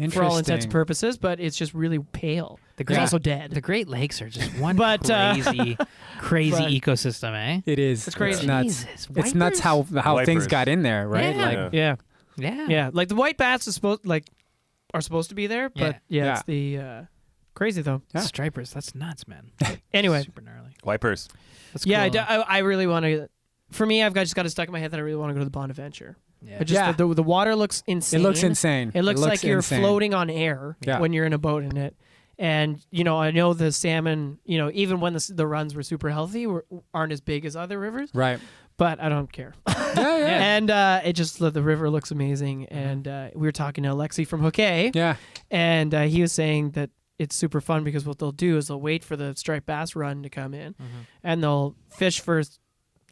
for all intents Interesting. and purposes, but it's just really pale. The It's great, also dead. the Great Lakes are just one But, crazy, crazy but- ecosystem, eh? It is. It's crazy. It's nuts. Jesus, It's nuts how things Wipers. got in there, right? Yeah. Like Yeah. Yeah. Yeah. Yeah, like the white bass are supposed to be there, but Yeah. it's the crazy though. Yeah. Stripers, that's nuts, man. Anyway, Super gnarly. Wipers. That's yeah, cool. I really want to. For me, I've just got it stuck in my head that I really want to go to the Bonaventure. Yeah. It just Yeah. the water looks insane. it looks insane. It looks like you're insane. floating on air Yeah. when you're in a boat in it. And I know the salmon, even when the runs were super healthy, aren't as big as other rivers. Right. But I don't care. Yeah. And it just the river looks amazing. And we were talking to Alexi from Hooké, Yeah. and he was saying that it's super fun because what they'll do is they'll wait for the striped bass run to come in, and they'll fish for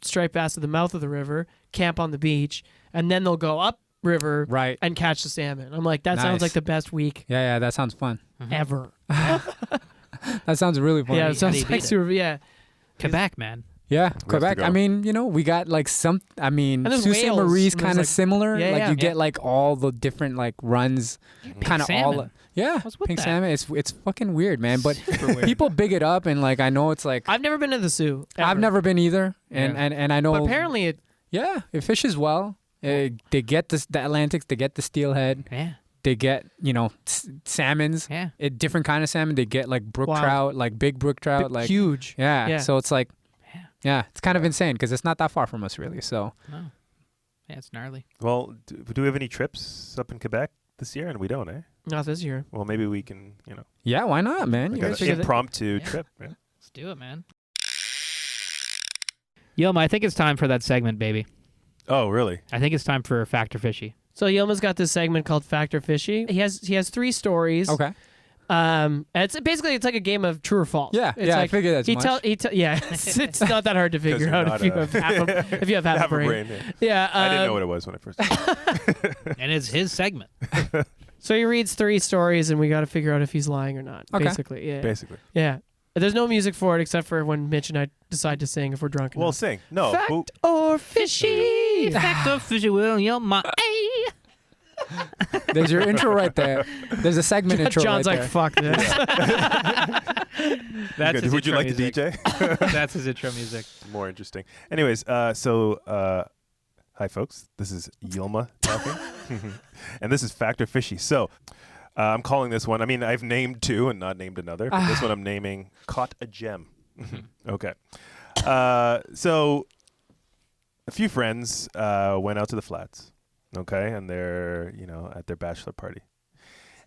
striped bass at the mouth of the river, camp on the beach, and then they'll go up river Right. and catch the salmon. I'm like, that Nice. sounds like the best week Yeah. That sounds fun. ever. That sounds really fun. Yeah, how it do sounds you like beat it? super. Yeah, Quebec, man. Yeah, to Quebec. go. I mean, we got like Sault there's Ste. whales, Marie's and there's, kind of like- similar. Yeah, like yeah. you get like all the different like runs, kind of all. salmon. Yeah, What's with pink that? salmon. It's fucking weird, man. But Super weird. people big it up, and like I know it's like I've never been to the Sioux. I've ever. never been either, and Yeah. and I know. But apparently it. yeah, it fishes well. They get the Atlantics, they get the steelhead, Yeah. they get salmons, Yeah. different kind of salmon. They get like brook Wow. trout, like big brook trout, like huge. yeah. Yeah. So it's like Yeah. yeah, it's kind of insane because it's not that far from us really. So No. Yeah, it's gnarly. Well, do we have any trips up in Quebec this year? And we don't, eh? Not this year. Well, maybe we can, yeah, why not, man? like You an guys figure that- impromptu Yeah. trip. Yeah. Let's do it, man. Yilma, I think it's time for that segment, baby. Oh, really? I think it's time for Factor Fishy. So Yilma's got this segment called Factor Fishy. He has 3 stories. okay. And it's like a game of true or false. Yeah, It's yeah, I like figured as much. yeah, it's not that hard to figure you're out not if you a- have half a brain. yeah. Yeah, I didn't know what it was when I first. And it's his segment. So he reads 3 stories, and we got to figure out if he's lying or not. Okay. Basically, yeah, Basically. yeah. There's no music for it except for when Mitch and I decide to sing if we're drunk. Well, enough. sing. No. Fact who- or fishy? Factor Fishy will Yilma. Hey. There's your intro right there. There's a segment intro John's right like, fuck this. That's Good. his Would you intro like to music. DJ? That's his intro music. More interesting. Anyways, hi folks. This is Yilma talking, and this is Factor Fishy. So, I'm calling this one. I mean, I've named 2 and not named another. But this one I'm naming "Caught a Gem." Okay. So, a few friends went out to the flats. Okay, and they're at their bachelor party,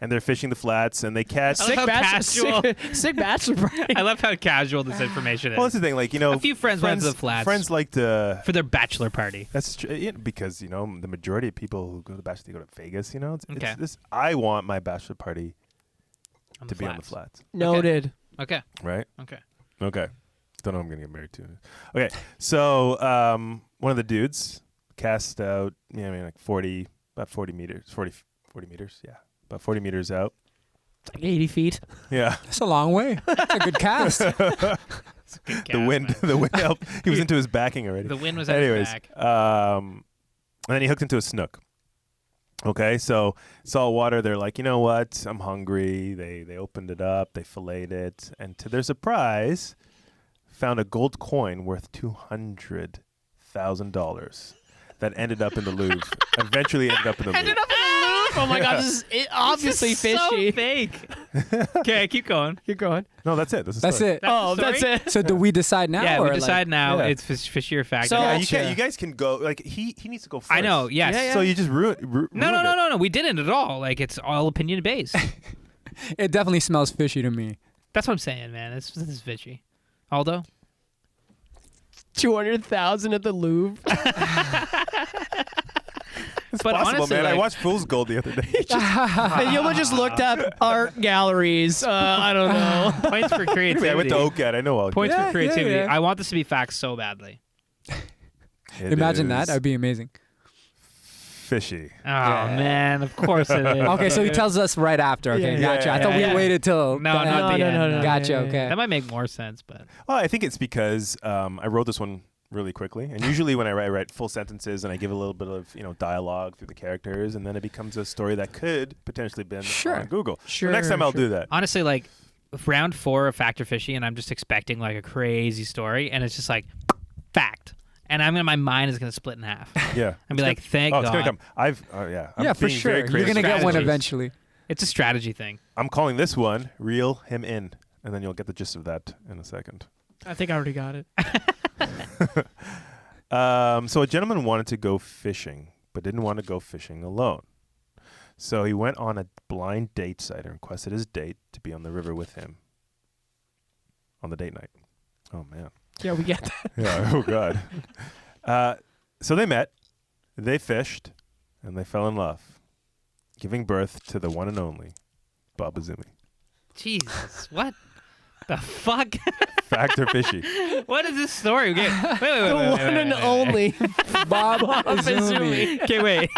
and they're fishing the flats, and they catch. I love how casual. sick bachelor party. I love how casual this information is. Well, that's the thing. Like a few friends went to the flats Friends like to. for their bachelor party. That's because the majority of people who go to the bachelor, they go to Vegas. It's Okay. this. I want my bachelor party On to the be on the flats. flats, Noted. Okay. right? Okay. Okay. Don't know who I'm gonna get married to. Okay, so one of the dudes cast out. Like 40 meters. 40 meters. Yeah, about 40 meters out. It's like 80 feet. Yeah. That's a long way. That's a good cast. The wind helped. He was into his backing already. The wind was at Anyways, his back. and then he hooked into a snook. Okay, so salt water. They're like, you know what? I'm hungry. They opened it up. They filleted it, and to their surprise, found a gold coin worth $200,000 that ended up in the Louvre. Eventually ended up in the Louvre. Oh my god, this is obviously This is fishy. So fake. Okay, keep going. Keep going. No, that's it. That's That's it. Oh, the that's story? it. So do we decide now? Yeah, or we like- decide now. Yeah. It's fishy or fact. So- Yeah, you Gotcha. can. You guys can go. Like he needs to go first. I know. Yes. Yeah, yeah. So you just ruined No. We didn't at all. Like it's all opinion based. It definitely smells fishy to me. That's what I'm saying, man. This is fishy. Aldo. 200,000 at the Louvre. It's But possible, honestly, man. I like- watched Fool's Gold the other day. And Yuma just looked up art galleries. I don't know. Points for creativity. I went to OCAD. I know all. Points Yeah, for creativity. yeah, yeah. I want this to be facts so badly. It Imagine that. is That'd be amazing. fishy. Oh man, of course it is. Okay, so he tells us right after. Okay, Yeah. gotcha. I thought Yeah. we waited till. No, not the end. Gotcha. Yeah, yeah, Okay. That might make more sense, but Well, I think it's because I wrote this one really quickly, and usually when I write full sentences and I give a little bit of dialogue through the characters, and then it becomes a story that could potentially been Sure. on Google. Sure. The next time I'll do that. honestly, like round 4 of Fact or Fishy, and I'm just expecting like a crazy story, and it's just like fact, and my mind is gonna split in half. Yeah. I'd be like, thank Oh, it's God. gonna come. I'm Yeah, for being sure. very You're creative. gonna get one Strategies. eventually. It's a strategy thing. I'm calling this one "Reel Him In," and then you'll get the gist of that in a second. I think I already got it. So a gentleman wanted to go fishing, but didn't want to go fishing alone. So he went on a blind date site and requested his date to be on the river with him on the date night. Oh, man. Yeah, we get that. Yeah. Oh, God. So they met, they fished, and they fell in love, giving birth to the one and only Bob Azumi. Jesus, what the fuck? Fact or fishy? What is this story? Okay, wait, The one and only. Bob Azumi. Okay, wait.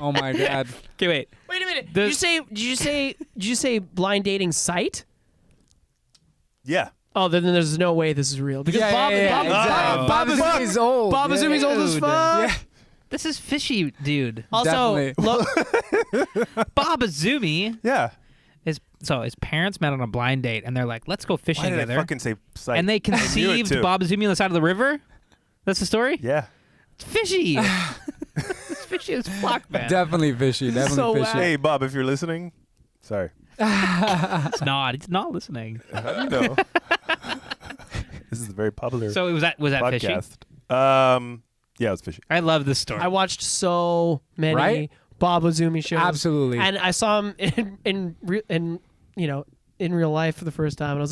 Oh my God. Okay, wait. Wait a minute. The- Did you say blind dating site? Yeah. Oh, then there's no way this is real because Bob exactly. Bob Azumi's old. Bob Azumi's old as Dude. fuck. Yeah. This is fishy, dude. Also, Definitely. Bob Azumi Yeah. his parents met on a blind date, and they're like, "Let's go fishing Why did I together." fucking say site? And they I knew it conceived too. Bob Azumi on the side of the river. That's the story. Yeah. It's fishy. It's fishy as fuck, man. Definitely fishy. Definitely So fishy. Hey, Bob, if you're listening, sorry. It's not. He's not listening. How do you know? This is a very popular So was that fishy? podcast. Yeah, it was fishy. I love this story. I watched so many Right? Bob Azumi shows. Absolutely. And I saw him in real life for the first time, and I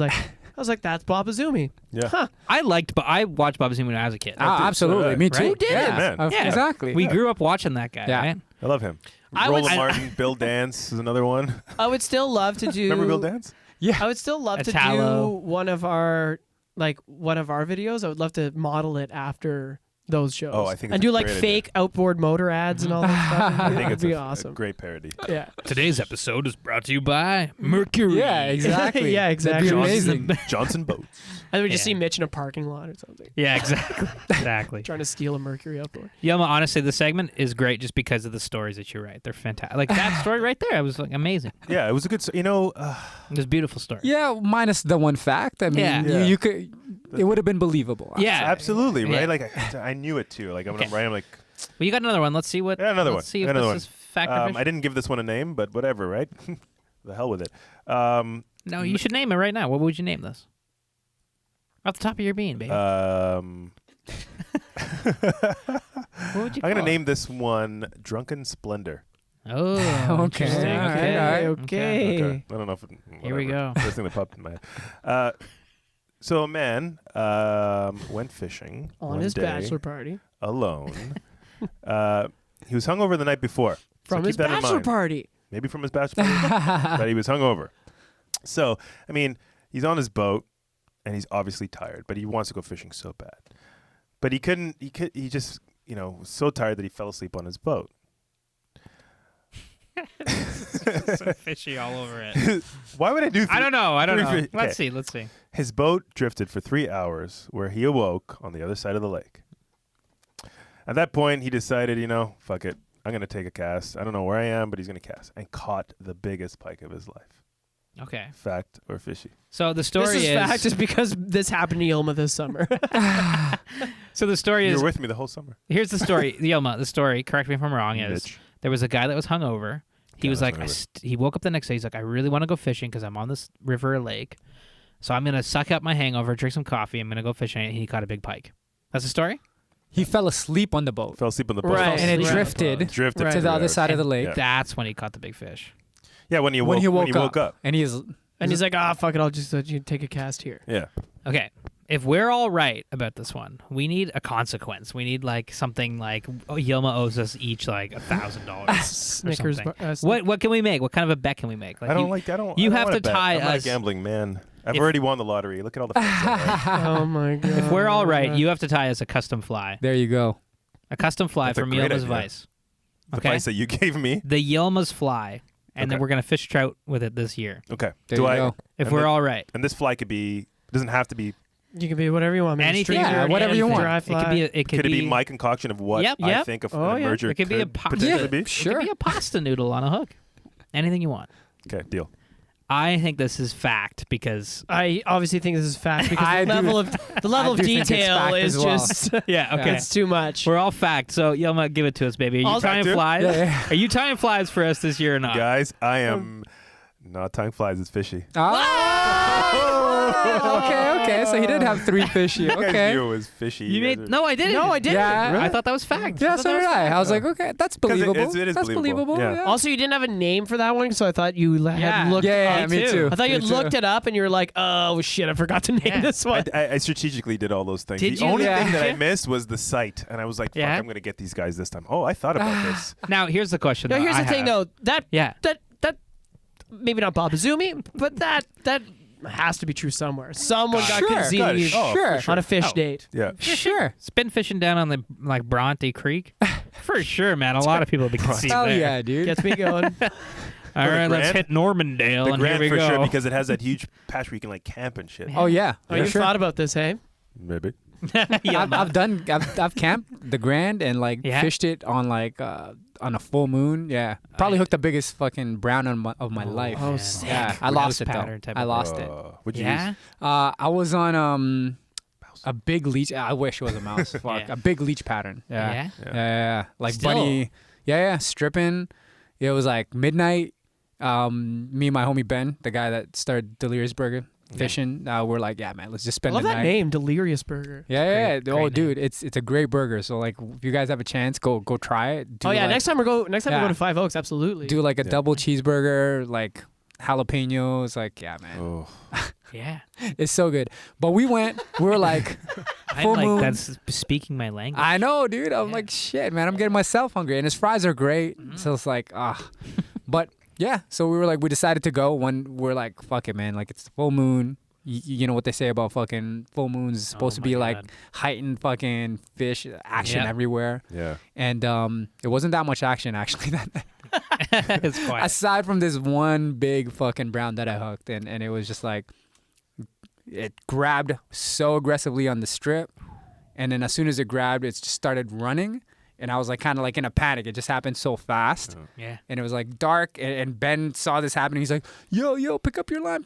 was like, that's Bob Azumi. Yeah. I watched Bob Azumi when I was a kid. Absolutely. Me too. Right? Who Yeah. didn't? Yeah. Exactly. We grew up watching that guy. Yeah. Right? I love him. I Roland would- Martin, Bill Dance is another one. I would still love to do. Remember Bill Dance? I would still love to do Italo. one of our videos. I would love to model it after those shows. Oh, I think and it's do a like great fake outboard motor ads and all that stuff. I think That'd it's be a awesome. great parody. Yeah. Today's episode is brought to you by Mercury. Yeah, exactly. Yeah, exactly. That'd be Johnson, amazing. Johnson Boats. And we just Yeah. see Mitch in a parking lot or something, Yeah, exactly. Exactly. trying to steal a Mercury outboard. Yelma, honestly, the segment is great just because of the stories that you write. They're fantastic. Like that story right there, it was like amazing. Yeah, it was a good. It It was a beautiful story. Yeah, minus the one fact. I mean, Yeah. you could. It would have been believable. Yeah, absolutely right. Yeah. Like I knew it too. Like when I'm Okay. writing, I'm like, Well, you got another one. Let's see what. yeah, another one. Let's see if Another this one. is fact or I fiction. didn't give this one a name, but whatever, right? The hell with it. No, you should name it right now. What would you name this? Off the top of your bean, baby. I'm what would you call gonna it? name this one "Drunken Splendor." Oh, Okay, interesting. all right, Okay. all right. Okay. Okay. I don't know if Here we whatever. go. First thing that popped in my head. So a man went fishing On one his day bachelor party. alone. He was hungover the night before. So From keep his that in bachelor mind. party. Maybe from his bachelor party, but he was hungover. So I mean, he's on his boat and he's obviously tired, but he wants to go fishing so bad. But he couldn't. He just was so tired that he fell asleep on his boat. So fishy all over it. Why would I do? I don't know. Okay. Let's see. Let's see. His boat drifted for 3 hours, where he awoke on the other side of the lake. At that point, he decided, fuck it. I'm going to take a cast. I don't know where I am, but he's going to cast. And caught the biggest pike of his life. Okay. Fact or fishy? So the story This is fact just because this happened to Yilma this summer. So the story You is. were with me the whole summer. Here's the story. Yelma, the story. Correct me if I'm wrong. Is Mitch. There was a guy that was hungover. He was like, hungover. he woke up the next day. He's like, I really want to go fishing because I'm on this river or lake. So I'm going to suck up my hangover, drink some coffee. I'm going to go fishing. And he caught a big pike. That's the story? He fell asleep on the boat. Fell asleep on the boat. Right. And it Right. drifted Drifted Right. to the other side of the And lake. Yeah. That's when he caught the big fish. Yeah, when he When woke, he woke up. And he is... And he's like, fuck it, I'll just let you take a cast here. Yeah. Okay. If we're all right about this one, we need a consequence. We need like something like Yilma owes us each like $1,000. Snickers. something. What can we make? What kind of a bet can we make? Like I don't you, like. I don't. you I don't have wanna to bet. tie I'm not a us- gambling man. I've If- already won the lottery. Look at all the. Friends I have. Oh my god. If we're all right, you have to tie us a custom fly. There you go. A custom fly That's a from great Yilma's idea. Vice. The Okay. price that you gave me. The Yilma's fly. And then Okay. we're going to fish trout with it this year. Okay. There Do you I? go. If And we're then- all right. And this fly could be. Doesn't have to be. You can be whatever you want. Maybe Anything. streamer, Yeah, whatever you anything. want. Dry It fly. could be. It Could it be my concoction of what Yep. I Yep. think Oh, a yeah. merger It could be a potentially Yeah. be? It Sure. could be a pasta noodle on a hook. Anything you want. Okay. Deal. I think this is fact because I obviously think this is fact because I the do- level of I do think it's detail fact is as well. just yeah, okay. it's too much. We're all fact. So Yilma, give it to us, baby. Are you Also- tying Fact too? flies? Yeah, yeah. Are you tying flies for us this year or not? Guys, I am not tying flies. It's fishy. Okay. So he did have 3 fishy. You guys Okay. knew it was fishy. You made no, I didn't. No, I didn't. Yeah. I thought that was fact. Yeah, so did I. I was like, okay, that's 'Cause it- believable. it is That's believable. Yeah. Also, you didn't have a name for that one, so I thought you had Yeah. looked. Yeah, up. me too. I thought you Me had looked too. it up and you were like, "Oh shit, I forgot to name Yeah. this one." I strategically did all those things. Did the you? only Yeah. thing that I Yeah. missed was the site, and I was like, "Fuck, Yeah. I'm gonna get these guys this time." Oh, I thought about this. Now here's the question. No, though here's I the thing have. though. That Yeah. maybe not Bob Azumi, but that has to be true somewhere. Someone got Sure. conceived Oh, Sure. for sure. on a fish Oh. date. Yeah. Sure. Spin fishing down on the like Bronte Creek. For sure, man. A lot of people have been conceived Hell there. yeah, dude. Gets me going. All the right, let's Grand? hit Normandale, The and here Grand we for go. sure because it has that huge patch where you can like camp and shit. Oh yeah. Oh, For you sure. thought about this, hey? Maybe. I've camped the Grand and like Yeah. fished it on like on a full moon. Yeah. Probably hooked the biggest fucking brown of my life. Oh, man. sick. Yeah, I Mouse lost it though. pattern type I of lost it. What'd you Yeah. use? I was on a big leech. I wish it was a mouse. Fuck, Yeah. a big leech pattern. Yeah, Yeah? yeah. Like Still. bunny. Yeah, stripping. It was like midnight. Me and my homie Ben, the guy that started Delirious Burger fishing, we're like, yeah, man, let's just I spend love the that night. name, Delirious Burger. Yeah. Great Oh, name. dude, it's a great burger. So like, if you guys have a chance, go try it. Do Oh yeah, like, next time we go Yeah. to Five Oaks, absolutely. do like a Yeah. double cheeseburger, like jalapenos. Like, yeah, man, Oh, Yeah. it's so good. But we went. We were like, I'm Full like moon. that's speaking my language. I know, dude. I'm Yeah. like, shit, man. I'm getting myself hungry, and his fries are great. So it's like, but yeah. So we were like, we decided to go when we're like, fuck it, man. Like it's the full moon. You know what they say about fucking full moons is supposed to my be like God. heightened fucking fish action Yep. everywhere, yeah. and it wasn't that much action actually. That It's quiet. aside from this one big fucking brown that I hooked, and it was just like it grabbed so aggressively on the strip, and then as soon as it grabbed, it just started running, and I was like kind of like in a panic. It just happened so fast, Yeah. and it was like dark, and Ben saw this happening. He's like, yo, pick up your line.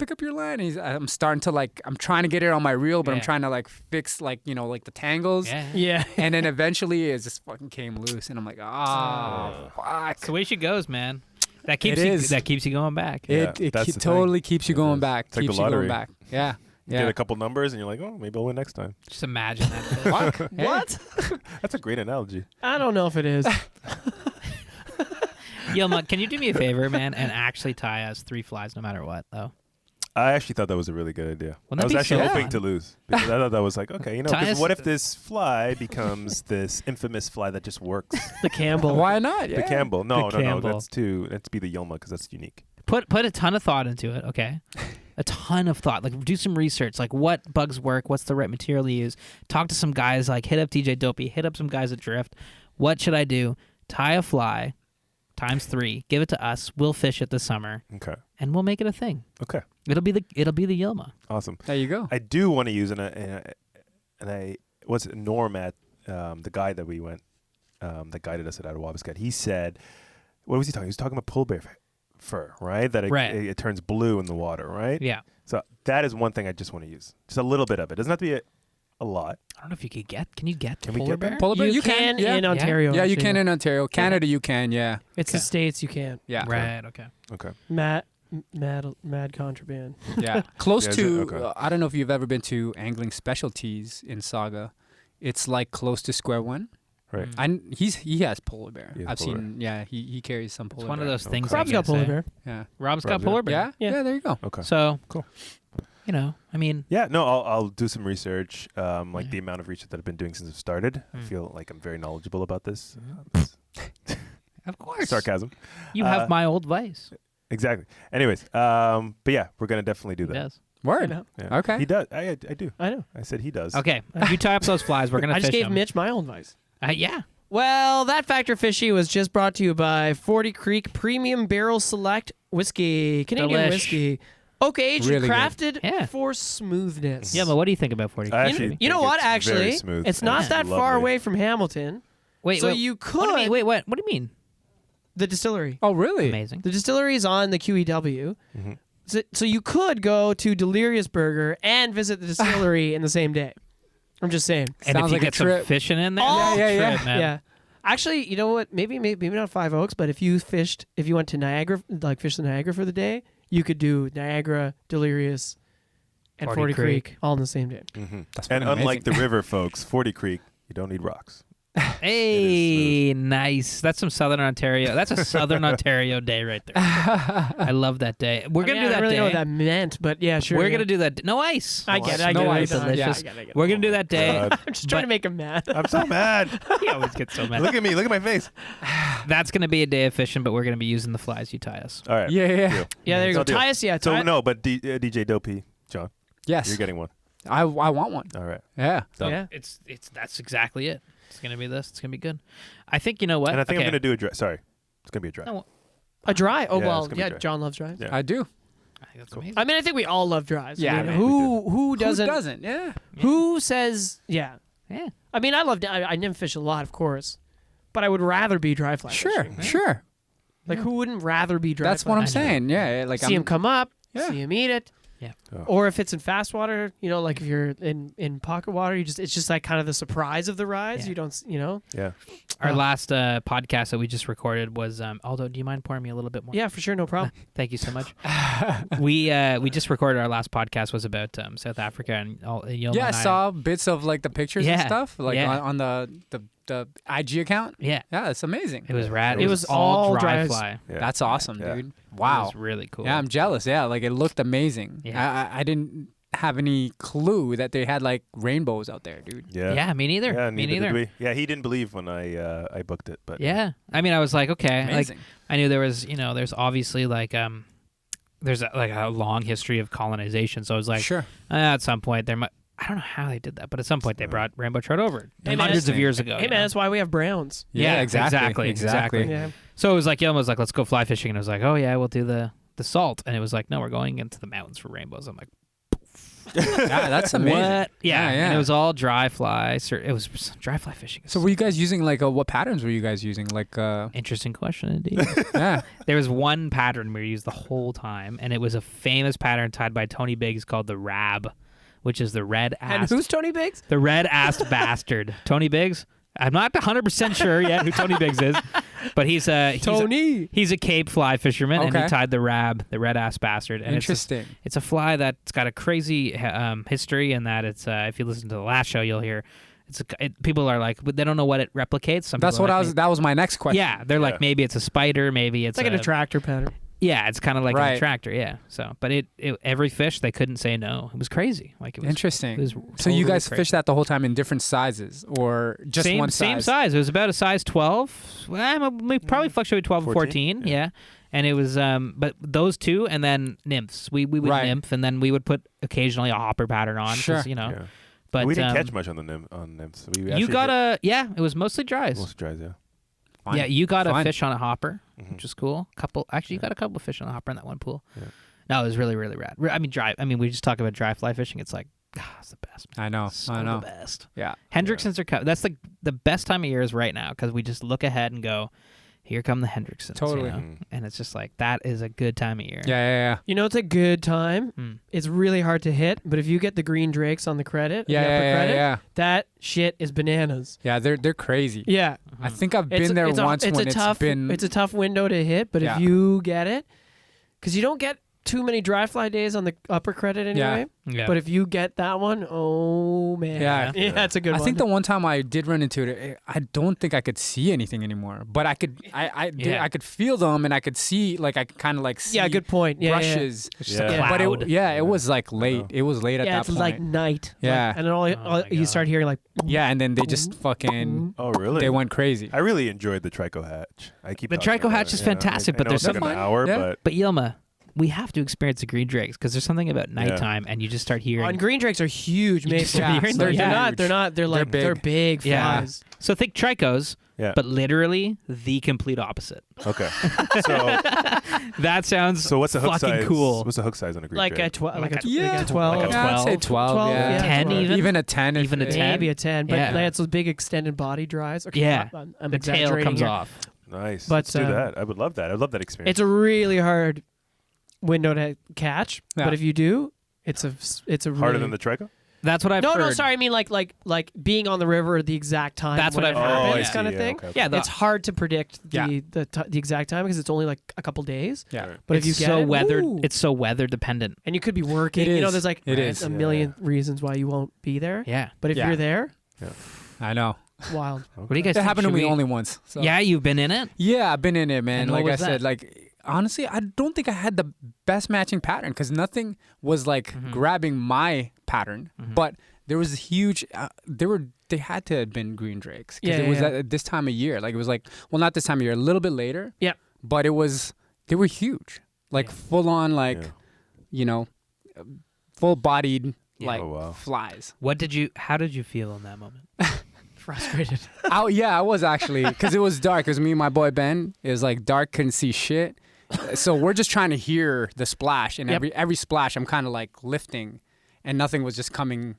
And I'm starting to like, I'm trying to get it on my reel, but I'm Yeah. trying to like fix like, like the tangles. Yeah. Yeah. And then eventually it just fucking came loose, and I'm like, fuck. It's the way she goes, man. That keeps It you. is. That keeps you going back. Yeah, It that's the thing. totally keeps you It going does. back. It's like the Keeps you going lottery. back. Yeah. You Yeah. get a couple numbers and you're like, oh, maybe I'll win next time. Just imagine that. What? What? That's a great analogy. I don't know if it is. Yilma, can you do me a favor, man, and actually tie us 3 flies no matter what, though? I actually thought that was a really good idea. Wouldn't I that was be actually so hoping fun? to lose because I thought that was like, okay, 'cause Tie us- what if this fly becomes this infamous fly that just works? The Campbell. Why not? Yeah. The Campbell. No, The no, Campbell. That's to be the Yilma because that's unique. Put a ton of thought into it, okay? A ton of thought. Like, do some research. Like, what bugs work? What's the right material to use? Talk to some guys. Like, hit up DJ Dopey. Hit up some guys at Drift. What should I do? Tie a fly times 3. Give it to us. We'll fish it this summer, Okay. and we'll make it a thing. Okay. It'll be the Yilma. Awesome. There you go. I do want to use and I what's it, Norm at the guy that we went that guided us at Attawabasket. He said, what was he talking? He was talking about polar bear fur, right? That Right. it turns blue in the water, right? Yeah. So that is one thing I just want to use. Just a little bit of it. Doesn't have to be a lot. I don't know if you could get. Can you get Can we polar get bear? that? Polar bear, You you can yeah. in Ontario. Yeah, you actually. can in Ontario. Canada, you can. Yeah. It's the States you can't. Yeah. Right. Okay. Okay. Mad contraband. Yeah. Close Yeah, is to. it? Okay. I don't know if you've ever been to Angling Specialties in Saga. It's like close to Square One. Right. He has polar bear. He has I've polar seen. Yeah, he carries some polar It's one bear. of those things. Okay. I Rob's got guess, polar eh? bear. Yeah. Rob's got Rob's polar got- bear. Yeah. Yeah. There you go. Okay. So Cool. You know, I mean, Yeah, no, I'll do some research. Like Yeah. the amount of research that I've been doing since I've started, I Mm. feel like I'm very knowledgeable about this. of course, Sarcasm. you have my old vice. Exactly. Anyways, but yeah, we're gonna definitely do He that. does. Word. know. Yeah. Okay. He does. I do. I know. I said he does. Okay, you tie up those flies. We're gonna. I just fish gave them. Mitch my own advice. Yeah. Well, that Factor Fishy was just brought to you by 40 Creek Premium Barrel Select Whiskey, Canadian Delish. whiskey, oak aged Really and good. crafted Yeah. for smoothness. Yeah, but what do you think about 40? I actually You know think what? it's very Actually, smooth it's and not it's that far lovely. away from Hamilton. Wait, so wait, you What do you could mean? Wait, what? What do you mean? the distillery. Oh, really? Amazing. The distillery is on the QEW. Mhm. So you could go to Delirious Burger and visit the distillery in the same day. I'm just saying. And Sounds if you like a get some trip. fishing in there, Oh, Yeah, yeah, trip, man. Yeah. Actually, you know what? Maybe not Five Oaks, but if you went to Niagara, like fish the Niagara for the day, you could do Niagara, Delirious, and 40 40 Creek. Creek all in the same day. Mhm. That's And fucking unlike the amazing. river, folks, 40 Creek, you don't need rocks. Hey, nice. That's some Southern Ontario. That's a Southern Ontario day right there. I love that day. We're gonna do I that don't really day. know what that meant, but yeah, sure. We're yeah. gonna do that. No ice. I get it. I No get it. ice. Yeah, Delicious. I get it. We're gonna do that day. God. I'm just trying to but- make him mad. I'm so mad. He always gets so mad. Look at me. Look at my face. That's gonna be a day of fishing, but we're gonna be using the flies you tie us. All right. Yeah, yeah. Deal. Yeah, there you No go. deal. Tie us, yeah. So tie- no, but DJ Dopey, John, Yes. you're getting one. I want one. All right. Yeah. Done. Yeah. It's that's exactly it. It's gonna be this. It's gonna be good. I think you know what. And I think Okay. I'm gonna do a dry. Sorry, it's gonna be a dry. No, A dry? Oh, Yeah, well, it's gonna be yeah, dry. John loves dries. Yeah. I do. I think that's Cool. amazing. I mean, I think we all love dries. Yeah, I mean, man, who doesn't? Who doesn't? Yeah. Who says, yeah. Yeah. I mean, I nymph fish a lot, of course, but I would rather be dry fly Sure. fishing. Sure. Like, who wouldn't rather be dry That's fly what I'm fishing? saying. Yeah. Like See him come up, Yeah. see him eat it. Yeah. Oh. Or if it's in fast water, you know, like if you're in pocket water, it's just like kind of the surprise of the rise. Yeah. You don't, you know. Yeah. Our Oh. last podcast that we just recorded was Aldo. Do you mind pouring me a little bit more? Yeah, for sure, no problem. Thank you so much. we just recorded our last podcast was about South Africa and all. Yeah, I saw bits of like the pictures and Yeah. stuff, like Yeah. on the IG account. Yeah, Yeah, it's amazing. it was rad. It was all dry dry as- fly. Yeah. That's awesome, Yeah. dude. It Wow. was really cool. Yeah, I'm jealous. Yeah, like it looked amazing. Yeah. I didn't have any clue that they had like rainbows out there, dude. Yeah. Yeah, me neither. Yeah, me neither neither. did we. Yeah, he didn't believe when I booked it, but Yeah, I mean, I was like, okay, like Amazing. I knew there was, there's obviously like there's like a long history of colonization. So I was like, Sure. at some point there might. I don't know how they did that, but at some point they brought rainbow trout over Hey, man, hundreds of that's- years ago. Hey you man, know? that's why we have browns. Yeah, exactly. exactly. Yeah. So it was like Yelma was like, let's go fly fishing, and I was like, oh yeah, we'll do the salt, and it was like, no, we're going into the mountains for rainbows. I'm like, Yeah, that's amazing. what? Yeah, Yeah. And it was all dry fly. It was dry fly fishing. So were you guys using like what patterns were you guys using? Like Interesting question indeed. yeah. There was one pattern we used the whole time, and it was a famous pattern tied by Tony Biggs called the Rab, which is the red And assed who's Tony Biggs? the red assed bastard. Tony Biggs. I'm not 100% sure yet who Tony Biggs is, but he's a Cape fly fisherman, and he Okay. tied the Rab, the red ass bastard. And Interesting. It's a fly that's got a crazy history in that it's if you listen to the last show, you'll hear people are like, but they don't know what it replicates. Some That's people what are I like, was. That was my next question. yeah, they're Yeah. like, maybe it's a spider, maybe it's It's like an a attractor pattern. yeah, it's kind of like an Right. attractor. Yeah. So, but every fish they couldn't say no. It was crazy. Like it was Interesting. It was So totally you guys crazy. fished that the whole time in different sizes, or just same, one size? Same size. It was about a size 12. Well, we probably fluctuated 12 and 14. 14? Yeah. And it was, but those two and then nymphs. We would Right. nymph and then we would put occasionally a hopper pattern on. 'cause, Sure. Yeah. yeah. But we didn't catch much on the nymphs. We You actually got it was mostly dries. most dries, yeah. Fine. Yeah, you got Fine. a fish on a hopper, Mhm. which was cool. You got a couple of fish on a hopper in that one pool. Yeah. No, it was really, really rad. I mean, we just talk about dry fly fishing. It's like, it's the best. I know. So I know. the best. Yeah. Hendrickson's are that's the best time of year is right now because we just look ahead and go, here come the Hendricksons. Totally. You know? And it's just like, that is a good time of year. Yeah. You know, it's a good time. Mm. It's really hard to hit, but if you get the green drakes on the credit, the upper credit, that shit is bananas. Yeah, they're crazy. Yeah. I think I've been there once when it's been. It's a tough window to hit, but if you get it, because you don't get too many dry fly days on the upper credit anyway. Yeah. But if you get that one, oh man, Yeah. that's a good one. I think the one time I did run into it, I don't think I could see anything anymore. But I could, I could feel them, and I could see, like, I could kind of like see. Yeah, good point. Yeah, brushes. It's just a Yeah. cloud. But it was like late. It was late at that it's point. like night. Yeah. Like, and then all my you God. start hearing like, Yeah, and then they just fucking. Oh, really? They went crazy. I really enjoyed the Trico hatch. I keep The talking Trico about hatch it, is yeah. fantastic, I but know there's it's like some- an hour, Yeah. but But Yilma, we have to experience the green drakes because there's something about nighttime and you just start hearing. on green drakes are huge, You man. just start hearing They're, them. they're Yeah. not. They're not. They're like They're big Yeah. flies. So think Tricos, yeah. but literally the complete opposite. Okay. So That sounds what's the hook fucking size? cool. What's the hook size on a green Like drake? a 12. Like a Yeah. 12. Like a Yeah, I'd say 12. 12. yeah. 10 even? Even a 10. Even a 10? Maybe a 10, but Yeah. that's those big extended body dries. Okay, Yeah. I'm The tail exaggerating comes here. off. Nice. But, Let's do that. I would love that. I'd love that experience. It's a really hard window to catch, Yeah. but if you do, it's a really harder than the Trico? That's what I've No, heard. no, sorry. I mean like being on the river at the exact time. That's what when I've it heard. happens, Oh, I see. kind of Yeah, thing. okay. Yeah, It's hard to predict Yeah. the exact time because it's only like a couple days. Yeah. Right. But it's if you get so it, weathered, woo. it's so weather dependent. And you could be working. It You know, is. there's like It is. a Yeah, million reasons why you won't be there. Yeah. But if Yeah. you're there, I know. it's wild. What do you guys It think? happened to Should me we- only once. So. Yeah, you've been in it. Yeah, I've been in it, man. And what Like I was said, that? like honestly, I don't think I had the best matching pattern because nothing was like grabbing my pattern. But there was a huge. They had to have been green drakes because Yeah, it was yeah. at this time of year. Like it was like, well, not this time of year, a little bit later. Yeah. But they were huge, like full on, like Yeah. you know, full bodied Yeah. like Oh, wow. flies. How did you feel in that moment? Frustrated. Yeah, I was actually because it was dark. It was me and my boy Ben. It was like dark, couldn't see shit. So we're just trying to hear the splash, and Yep. every splash, I'm kind of like lifting, and nothing was just coming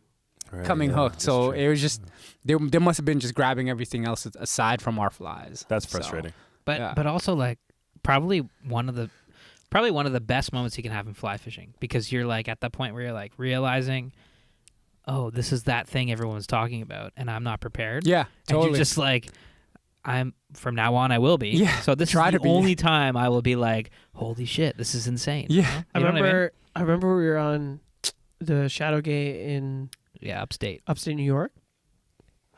Right, hooked. that's So true. it was just they must have been just grabbing everything else aside from our flies. That's So, frustrating. But Yeah. but also like probably one of the best moments you can have in fly fishing because you're like at the point where you're like realizing, oh, this is that thing everyone's talking about, and I'm not prepared. Yeah, And totally. you're just like, I'm from now on I will be. Yeah, So this try is to the be. only time I will be like, holy shit, this is insane. Yeah. You know? I You know what remember. I remember we were on the Shadow Gate in Yeah, upstate. upstate New York.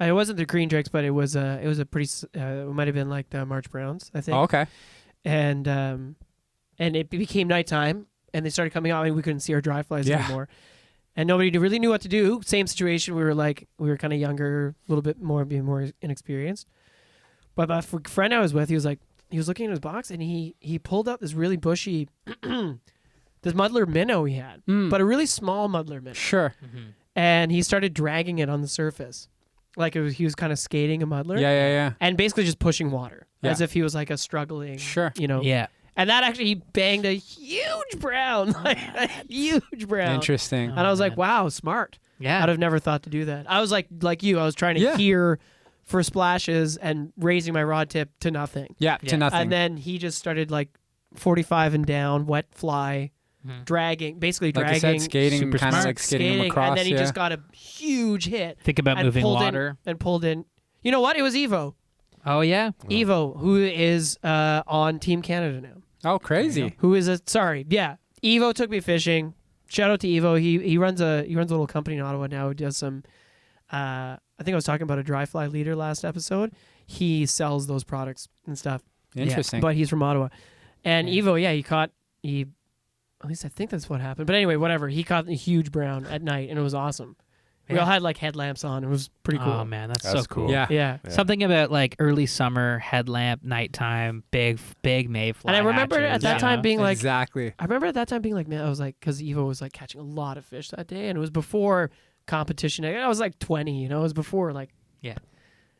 It wasn't the green drakes, but it was a pretty. It might have been like the March Browns, I think. Oh, okay. And it became nighttime, and they started coming out, and we couldn't see our dry flies Yeah. anymore. And nobody really knew what to do. Same situation. We were kind of younger, a little bit more, being more inexperienced. But my friend I was with, he was looking in his box, and he pulled out this really bushy, this muddler minnow he had, Mm. but a really small muddler minnow. Sure. And he started dragging it on the surface, like he was kind of skating a muddler. Yeah. And basically just pushing water, Yeah. as if he was like a struggling, Sure. Yeah. And that actually, he banged a huge brown, like a huge brown. Interesting. And I was like, wow, smart. Yeah. I'd have never thought to do that. I was like you, I was trying to Yeah. hear for splashes and raising my rod tip to nothing. Yeah, Yeah. to nothing. And then he just started like 45 and down, wet fly, dragging, basically like dragging. you said, skating, super kind of smart. like skating them across. and then he yeah. just got a huge hit. Think about and moving pulled water. In, and pulled in. You know what? It was Evo. Oh yeah. Evo, who is on Team Canada now. Oh, crazy. Who is Evo took me fishing. Shout out to Evo. He runs a little company in Ottawa now who does some I think I was talking about a dry fly leader last episode. He sells those products and stuff. Interesting. But he's from Ottawa. And Evo, at least I think that's what happened. But anyway, whatever. He caught a huge brown at night and it was awesome. We Yeah. all had like headlamps on. It was pretty cool. Oh man, that's so That's cool. cool. yeah. Yeah. Yeah. Something about like early summer headlamp, nighttime, big mayfly. And I remember at that time being like, exactly. I remember at that time being like, man, I was like, because Evo was like catching a lot of fish that day, and it was before competition. I was like 20, it was before like, Yeah.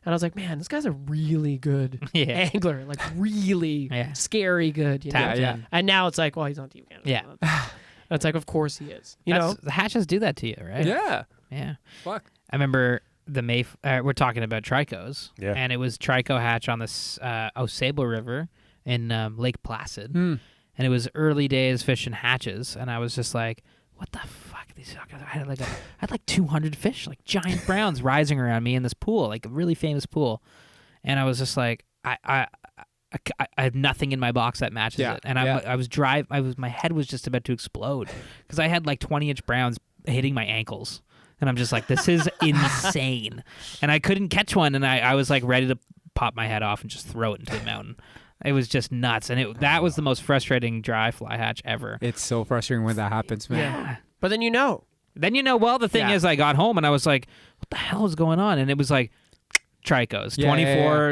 And I was like, man, this guy's a really good Yeah. angler, like really Yeah. scary good. You know? Tapped Yeah. in. And now it's like, well, he's on Team Canada. Yeah. And it's like, of course he is. You know, The hatches do that to you, right? Yeah. Yeah. Fuck. I remember we're talking about tricos. Yeah. And it was trico hatch on this Osable River in Lake Placid. Mm. And it was early days fishing hatches, and I was just like, what the fuck? I had like 200 fish, like giant browns rising around me in this pool, like a really famous pool. And I was just like, I have nothing in my box that matches it. And my head was just about to explode because I had like 20-inch browns hitting my ankles. And I'm just like, this is insane. And I couldn't catch one, and I was like ready to pop my head off and just throw it into the mountain. It was just nuts, and that was the most frustrating dry fly hatch ever. It's so frustrating when that happens, man. Yeah. But then you know. Well, the thing is, I got home, and I was like, what the hell is going on? And it was like, tricos,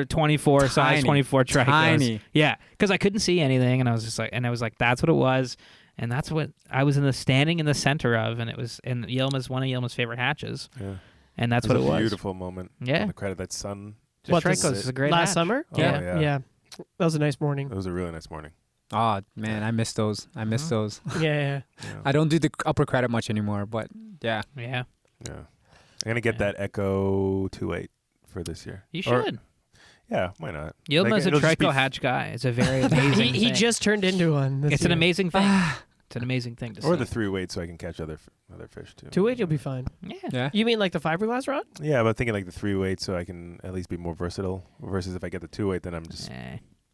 24 size, 24 tricos. Tiny. Yeah, because I couldn't see anything, and I was like, that's what it was. And that's what I was standing in the center of, and it was in Yilma's, one of Yilma's favorite hatches. Yeah. And that's what it was. Beautiful moment. Yeah. On the credit that sun. Well, tricos is a great Last hatch. summer? Oh, yeah. That was a nice morning. It was a really nice morning. Oh, man, I miss those. I miss those. Yeah. I don't do the upper credit much anymore, but yeah. Yeah. Yeah. I'm going to get that Echo 2.8 for this year. You should. Yeah, why not? Yilma's Like, a it'll just be trico hatch guy. It's a very amazing He thing. just turned into one. It's an amazing thing. It's an amazing thing to see. Or the 3-weight so I can catch other fish too. 2-weight, you'll be fine. Yeah. You mean like the fiberglass rod? Yeah, but thinking like the 3-weight so I can at least be more versatile versus if I get the 2-weight then I'm just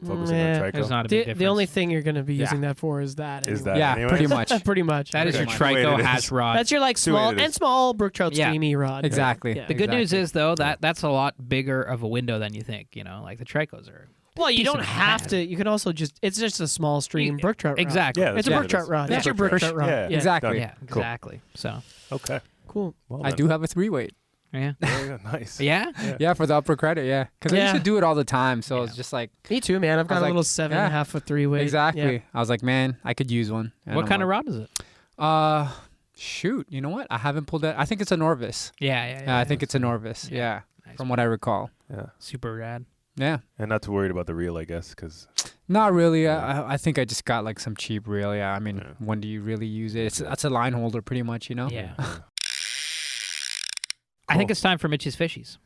focusing on trico. There's not a big difference. The only thing you're going to be Yeah. using that for is that. Is anyway. that Yeah, anyway? pretty much. Pretty much. That is your Pretty much. trico Two-weight it hatch is. rod. That's your like Two-weight small it and is. small brook trout Yeah. steamy rod. Exactly. Yeah. The good news Exactly. is though that's a lot bigger of a window than you think. You know, like the tricos are. Well, you don't decent have amount. to. You can also it's just a small stream brook trout rod. Exactly. Yeah, It's a yeah, brook it trout is. rod. Yeah. It's your brook trout rod. Yeah. Exactly. Yeah, Cool. exactly. So Okay. Cool. Well, I then. do have a 3-weight. yeah. Yeah, nice. Yeah. Yeah, for the upper credit, yeah. Because I Yeah. used to do it all the time, so Yeah. it's just like, Me too, man. I've I got was a like, little 7.5 foot 3-weight. exactly. Yeah. I was like, man, I could use one. And What I'm kind of like, rod is it? Shoot, you know what? I haven't pulled that. I think it's a Norvis. Yeah. I think it's a Norvis, Yeah. yeah, Nice. from what I recall. Yeah. Super rad. Yeah. And not too worried about the reel, I guess, because Not really. I think I just got like some cheap reel. Yeah. I mean, Yeah. when do you really use it? That's a line holder pretty much, you know? Yeah. I think it's time for Mitch's Fishies.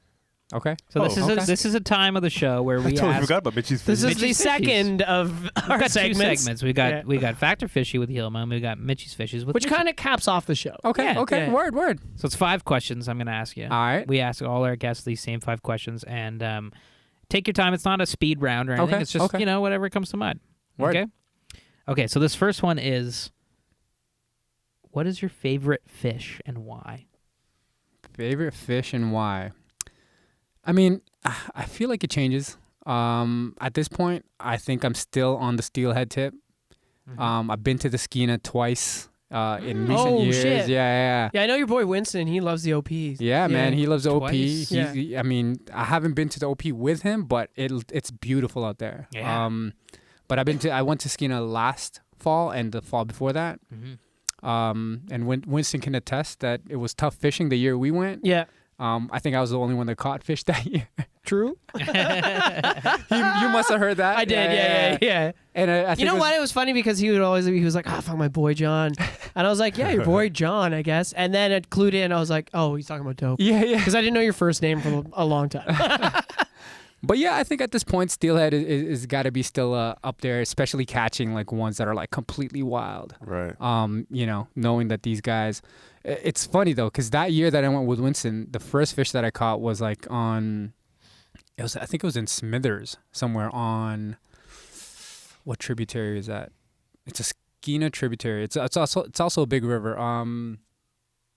Okay. So Oh, this is a time of the show where I we totally ask. forgot about Mitchie's This Fishies. is the Mitchie's second of We've our got segments. two segments. We got Factor Fishy with Yilma, and we got Mitch's Fishies with Which Mitchie. kind of caps off the show. Okay. Yeah. Okay. Yeah. Word. So it's 5 questions I'm going to ask you. All right. We ask all our guests these same 5 questions, and take your time. It's not a speed round or anything. Okay, It's just okay. whatever comes to mind. Word. Okay. Okay. So this first one is, what is your favorite fish and why? Favorite fish and why? I mean, I feel like it changes. At this point, I think I'm still on the steelhead tip. I've been to the Skeena twice in recent Oh, years. shit. Yeah. Yeah, I know your boy Winston. He loves the OPs. Yeah, man, he loves OP. Twice. Yeah. I mean, I haven't been to the OP with him, but it's beautiful out there. Yeah. But I went to Skeena last fall and the fall before that. And Winston can attest that it was tough fishing the year we went. Yeah. I think I was the only one that caught fish that year. True. You must have heard that. I did. Yeah. And I think You know it was- what? It was funny because he was like, fuck my boy John. And I was like, yeah, your boy John, I guess. And then it clued in. I was like, oh, he's talking about Dope. Yeah. Because I didn't know your first name for a long time. But yeah, I think at this point, steelhead is got to be still up there, especially catching like ones that are like completely wild. Right. Knowing that these guys, it's funny though, because that year that I went with Winston, the first fish that I caught was like I think it was in Smithers somewhere on, what tributary is that? It's a Skeena tributary. It's also a big river.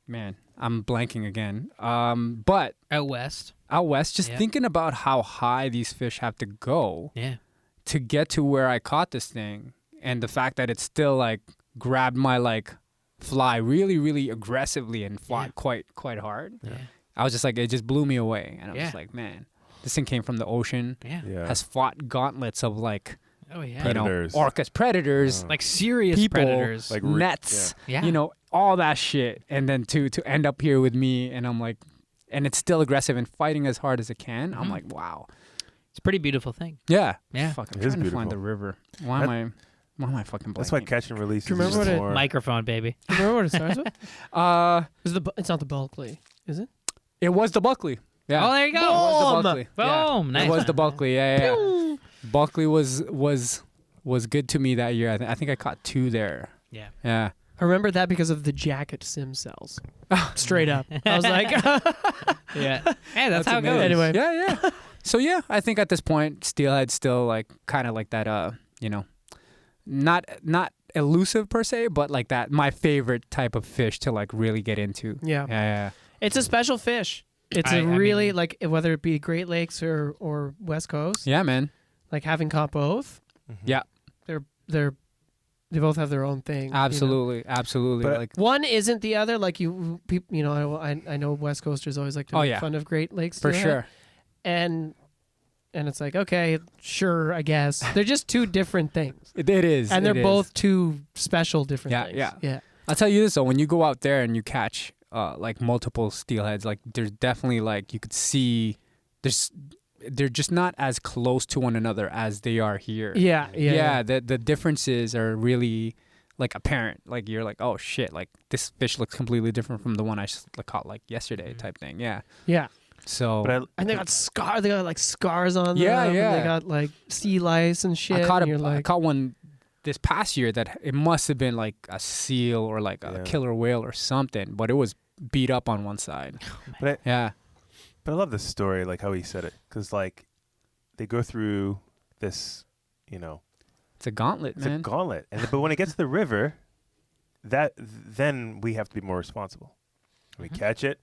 Man, I'm blanking again. But Out west. out west, just Yeah. thinking about how high these fish have to go Yeah. to get to where I caught this thing, and the fact that it still like grabbed my like fly really, really aggressively and fought quite hard. Yeah. I was just like, it just blew me away, and I was Yeah. like, man, this thing came from the ocean, Yeah. Yeah. has fought gauntlets of like Oh yeah. Predators. orcas, predators, Like serious people, predators. Like nets, Yeah. all that shit, and then to end up here with me, and I'm like, and it's still aggressive and fighting as hard as it can. I'm Mhm. like, wow, It's a pretty beautiful thing. yeah, Yeah. Fuck, I'm It is trying to find beautiful. the river. Why am I fucking blanking? That's why catch and release Do you is remember just what it- more. Microphone, baby. Remember what it starts with? Uh, It's not the Bulkley, is it? it was the Buckley. Yeah. Oh, there you It go. was the Boom! Buckley. Yeah. Boom. Nice. It was the Buckley. Yeah. Buckley was good to me that year. I think I caught 2 there. Yeah. Yeah. I remember that because of the jacket sim cells. Straight up. I was like, Yeah. Hey, that's how it goes. amazing. Anyway. Yeah. So yeah, I think at this point, steelhead's still like kind of like that. Not elusive per se, but like that my favorite type of fish to like really get into. yeah. Yeah. It's a special fish. It's I a really, mean- like, whether it be Great Lakes or West Coast, Yeah, man. like having caught both, Yeah. they both have their own thing. you know? Absolutely. But- like One isn't the other. Like I know West Coasters always like to Oh, make yeah. fun of Great Lakes for steelhead. sure. And it's like, okay, sure, I guess they're just two different things, It is. and it they're is. both two special different Yeah, things. yeah. I'll tell you this though, when you go out there and you catch like multiple steelheads, like there's definitely like you could see they're just not as close to one another as they are here. Yeah. The differences are really like apparent. Like you're like, oh shit, like this fish looks completely different from the one I caught like yesterday type thing. Yeah. Yeah. So But And they got scars. They got like scars on them. Yeah, and yeah. They got like sea lice and shit. I and you're like, caught one this past year that it must have been like a seal or like a Yeah. killer whale or something, but it was beat up on one side. But Yeah. I love this story, like how he said it, because like they go through this, It's a gauntlet, it's a man. gauntlet, but when it gets to the river, then we have to be more responsible. We catch it,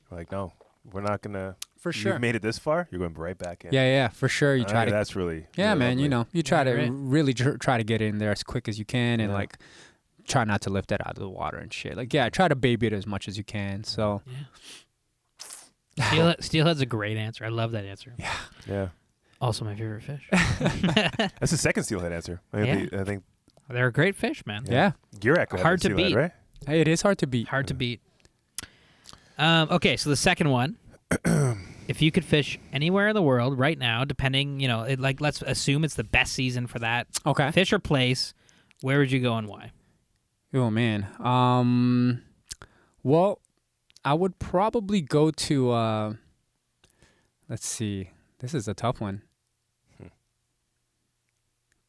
we're like, no, we're not gonna. For sure. You've made it this far, you're going right back in. Yeah, for sure. You I try think to That's really. Yeah, really man, lovely. you try to right. really try to get in there as quick as you can and Yeah. like try not to lift it out of the water and shit. Like, yeah, try to baby it as much as you can. So, Steelhead's a great answer. I love that answer. Yeah, Also my favorite fish. that's the second steelhead answer. I think They're a great fish, man. yeah. Gurek would have Hard the to steelhead, beat. right? Hey, it is hard to beat. Hard to beat. Okay, so the second one. If you could fish anywhere in the world right now, depending, let's assume it's the best season for that Okay. fish or place, where would you go and why? Oh man. Well, I would probably go to let's see. This is a tough one.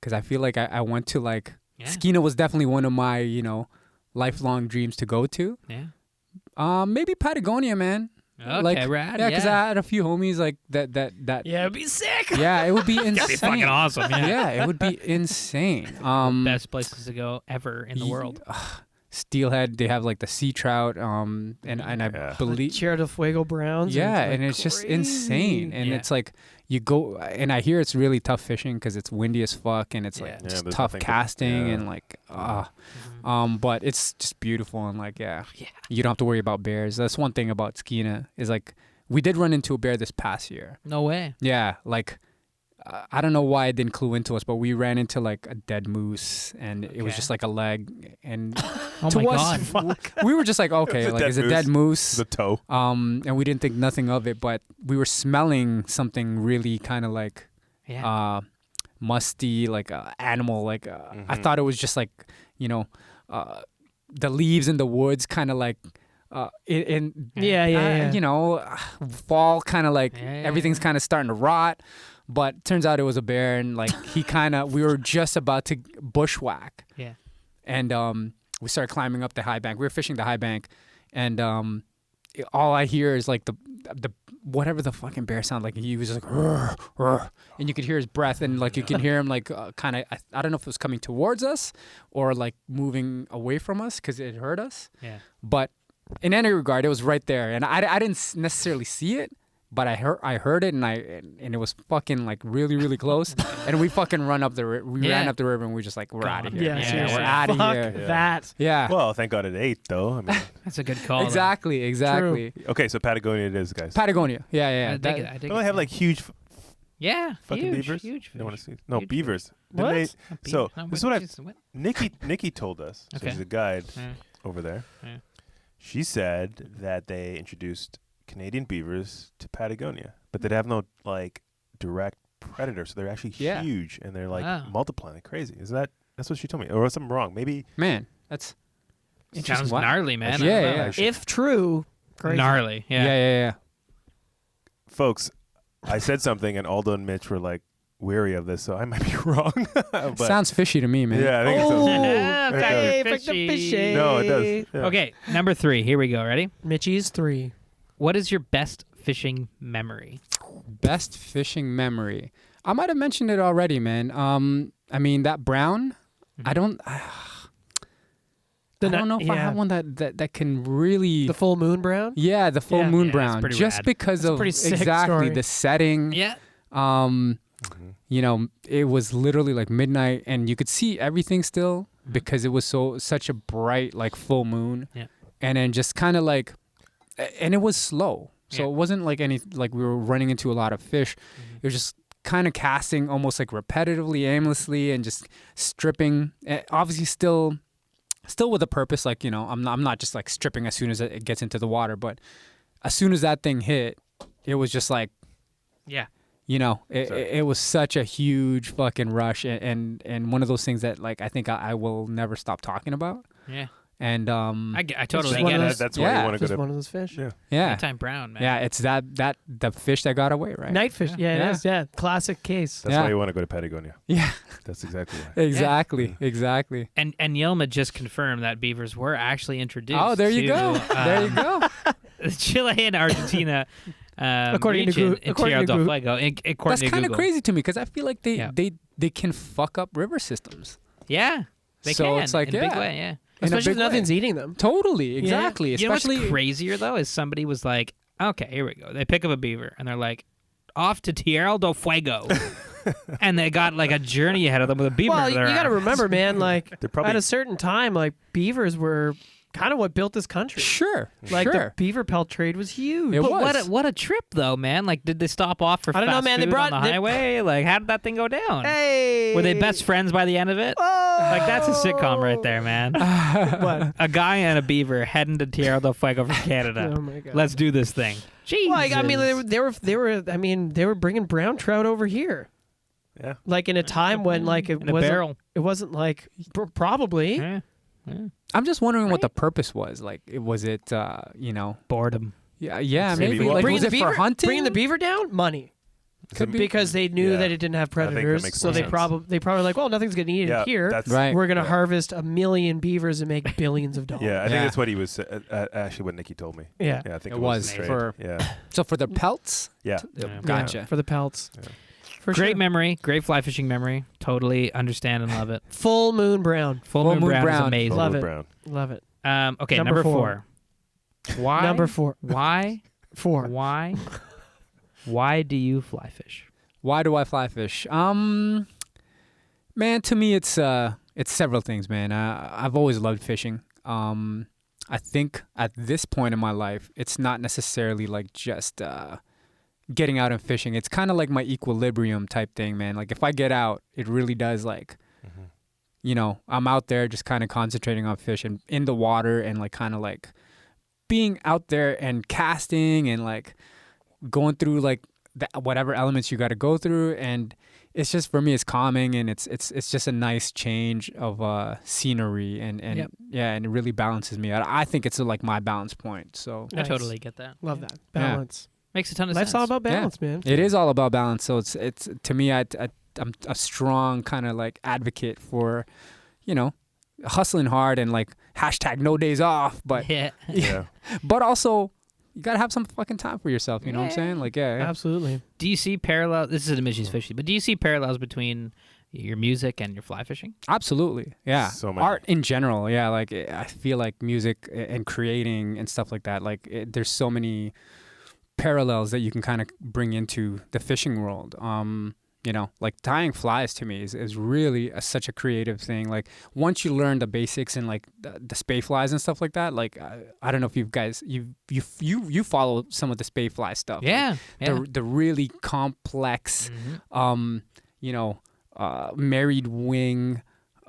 Cuz I feel like I went to like Yeah. Skeena was definitely one of my, lifelong dreams to go to. Yeah. Maybe Patagonia, man. Okay, like, rad. Yeah, because I had a few homies like that. yeah, it'd be sick. Yeah, it would be insane. That'd be fucking awesome. Yeah. Yeah, it would be insane. Best places to go ever in the world. Steelhead, they have like the sea trout, and I Yeah. believe. Tierra del Fuego Browns. Yeah, like and it's just insane. crazy. And Yeah. it's like you go, and I hear it's really tough fishing because it's windy as fuck, and it's Yeah. like Yeah, just there's tough nothing to- casting, yeah. and like Mhm. but it's just beautiful and like Yeah. you don't have to worry about bears. That's one thing about Skeena is like we did run into a bear this past year. No way. Yeah, like I don't know why it didn't clue into us, but we ran into like a dead moose, and it was Okay. just like a leg, and Oh to my us, god. we were just like, okay, It's a like dead it's a dead moose. The toe. And we didn't think nothing of it, but we were smelling something really kind of like Yeah. musty, like animal. Like I Mhm. thought it was just like the leaves in the woods, kind of like Yeah. fall, kind of like Yeah, yeah, everything's kind of starting to rot. But turns out it was a bear, and like we were just about to bushwhack, Yeah. and we started climbing up the high bank. We were fishing the high bank, and all I hear is like the whatever the fucking bear sound like. He was just like, "Rrr, rrr," and you could hear his breath, and like you can hear him like kind of. I don't know if it was coming towards us or like moving away from us because it hurt us. Yeah. But in any regard, it was right there, and I didn't necessarily see it. But I heard it, and it was fucking like really, really close. And we fucking ran up the river, and we just like, we're out of here. Yeah, Yeah, seriously. we're out of Fuck here. Yeah. that. Yeah, Well, thank God it ate though. I mean, That's a good call. though. exactly. okay, so Patagonia it is, guys. Patagonia. Yeah. I dig it. I dig Don't they it. have like huge Yeah. fucking huge, beavers? Huge. You don't want fish. to see? No, Huge beavers. What? Didn't Not they- so beavers. No, this is what I just- what? Nikki told us. So Okay. she's a guide Yeah. over there. Yeah. She said that they introduced Canadian beavers to Patagonia, but they have no like direct predator, so they're actually Yeah. huge and they're like Wow. multiplying like crazy. That's what she told me, or was something wrong? Maybe Man, that's Sounds What? gnarly, man. I Yeah, don't know. yeah. If true, crazy. Gnarly. Yeah. yeah. folks, I said something, and Aldo and Mitch were like weary of this, so I might be wrong. But, Sounds fishy to me, man. yeah, I think it Oh, sounds. okay, okay, fishy. fishy. No, it does. Yeah. Okay, number 3. Here we go. Ready? Mitchie's 3. What is your best fishing memory? Best fishing memory. I might have mentioned it already, man. I mean, that brown, I don't know if I have one that can really... The full moon brown? Yeah, the full Yeah. moon Yeah, it's brown. pretty Just rad. because That's a of pretty sick exactly story. the setting. Yeah. You know, it was literally like midnight, and you could see everything still because it was such a bright, like full moon. Yeah. And then just kind of like, and it was slow, so Yeah. it wasn't like like we were running into a lot of fish. It was just kind of casting almost like repetitively, aimlessly, and just stripping. Obviously, still with a purpose. Like, you know, I'm not just like stripping as soon as it gets into the water, but as soon as that thing hit, it was just like, Yeah. you know, it was such a huge fucking rush, and one of those things that like I think I will never stop talking about. Yeah. And I totally just one get of it. those- That's why you Yeah. want to go Just to. one of those fish. Yeah. yeah, Nighttime brown, man. yeah, it's that the fish that got away, right? Night fish. Yeah, Yeah. it is. Yeah, classic case. That's Yeah. why you want to go to Patagonia. Yeah, That's exactly why. exactly, exactly. And Yelma just confirmed that beavers were actually introduced. Oh, there you to, go. There you go. Chile and Argentina. According to region Goo- in according Tierra to del Goo- Fuego. According That's to kind of Google. crazy to me because I feel like Yeah. they can fuck up river systems. Yeah, they So can. it's like, in a big yeah. way. Yeah. In a Especially if big way. nothing's eating them. Totally, exactly. You know Especially what's crazier though is somebody was like, okay, here we go. They pick up a beaver and they're like, off to Tierra del Fuego, and they got like a journey ahead of them with a beaver. Well, in you their got to arms. remember, man, like They're probably at a certain time, like beavers were kind of what built this country. sure, Like the sure. beaver pelt trade was huge. It But was. what a trip though, man! Like, did they stop off for I don't know, fast man. They food brought- on the they- highway? Like, how did that thing go down? Hey, Were they best friends by the end of it? Like, that's a sitcom right there, man. What? A guy and a beaver heading to Tierra del Fuego from Canada. Oh my god. Let's do this thing. Jesus. Well, I mean, they were bringing brown trout over here, yeah. like in a time when like it in a wasn't. barrel. It wasn't like probably. Yeah. I'm just wondering what the purpose was. Like, was it, you know, Boredom. yeah, Maybe maybe. what- Like, Bringing was the it beaver, for hunting? bringing the beaver down, money, Could be. because they knew Yeah. that it didn't have I think that predators, makes so more they sense. probably like, well, nothing's getting eaten Yeah. here. That's Right. We're gonna Yeah. harvest 1,000,000 beavers and make billions of dollars. Yeah, I think Yeah. that's what he was. Actually, what Nikki told me. Yeah. Yeah, I think It it was straight. for- Yeah. So for the pelts, Yeah. Yeah. gotcha. Yeah, for the pelts. Yeah. For Great sure. memory. Great fly fishing memory. Totally understand and love it. Full moon brown. Full Full moon moon brown, is brown. amazing. Love Full it. Brown. Love it. Okay, Number number four. 4. Why? Number 4. Why? 4. Why? Why do you fly fish? Why do I fly fish? Man, to me, it's several things, man. I've always loved fishing. I think at this point in my life, it's not necessarily like just getting out and fishing. It's kind of like my equilibrium type thing, man. Like if I get out, it really does like, you know, I'm out there just kind of concentrating on fish and in the water and like kind of like being out there and casting and like going through like whatever elements you got to go through, and it's just for me it's calming, and it's just a nice change of scenery, and Yep. yeah, and it really balances me. I think it's like my balance point. So I Nice. totally get that. Love that. Balance. Makes a ton of Life's sense. all about balance, man. it is all about balance. So it's to me I'm a strong kind of like advocate for, you know, hustling hard and like hashtag no days off, but Yeah. Yeah. but also you gotta have some fucking time for yourself. You know what I'm saying? Like yeah. Absolutely. Do you see parallels? This is Admissions Fishing, but do you see parallels between your music and your fly fishing? Absolutely. Yeah. So many. Art in general. Yeah. Like I feel like music and creating and stuff like that. Like there's so many parallels that you can kind of bring into the fishing world. You know, like tying flies to me is really such a creative thing. Like once you learn the basics and like the spay flies and stuff like that, like I don't know if you guys you follow some of the spay fly stuff. Yeah. Like, the really complex, Mhm. you know, married wing,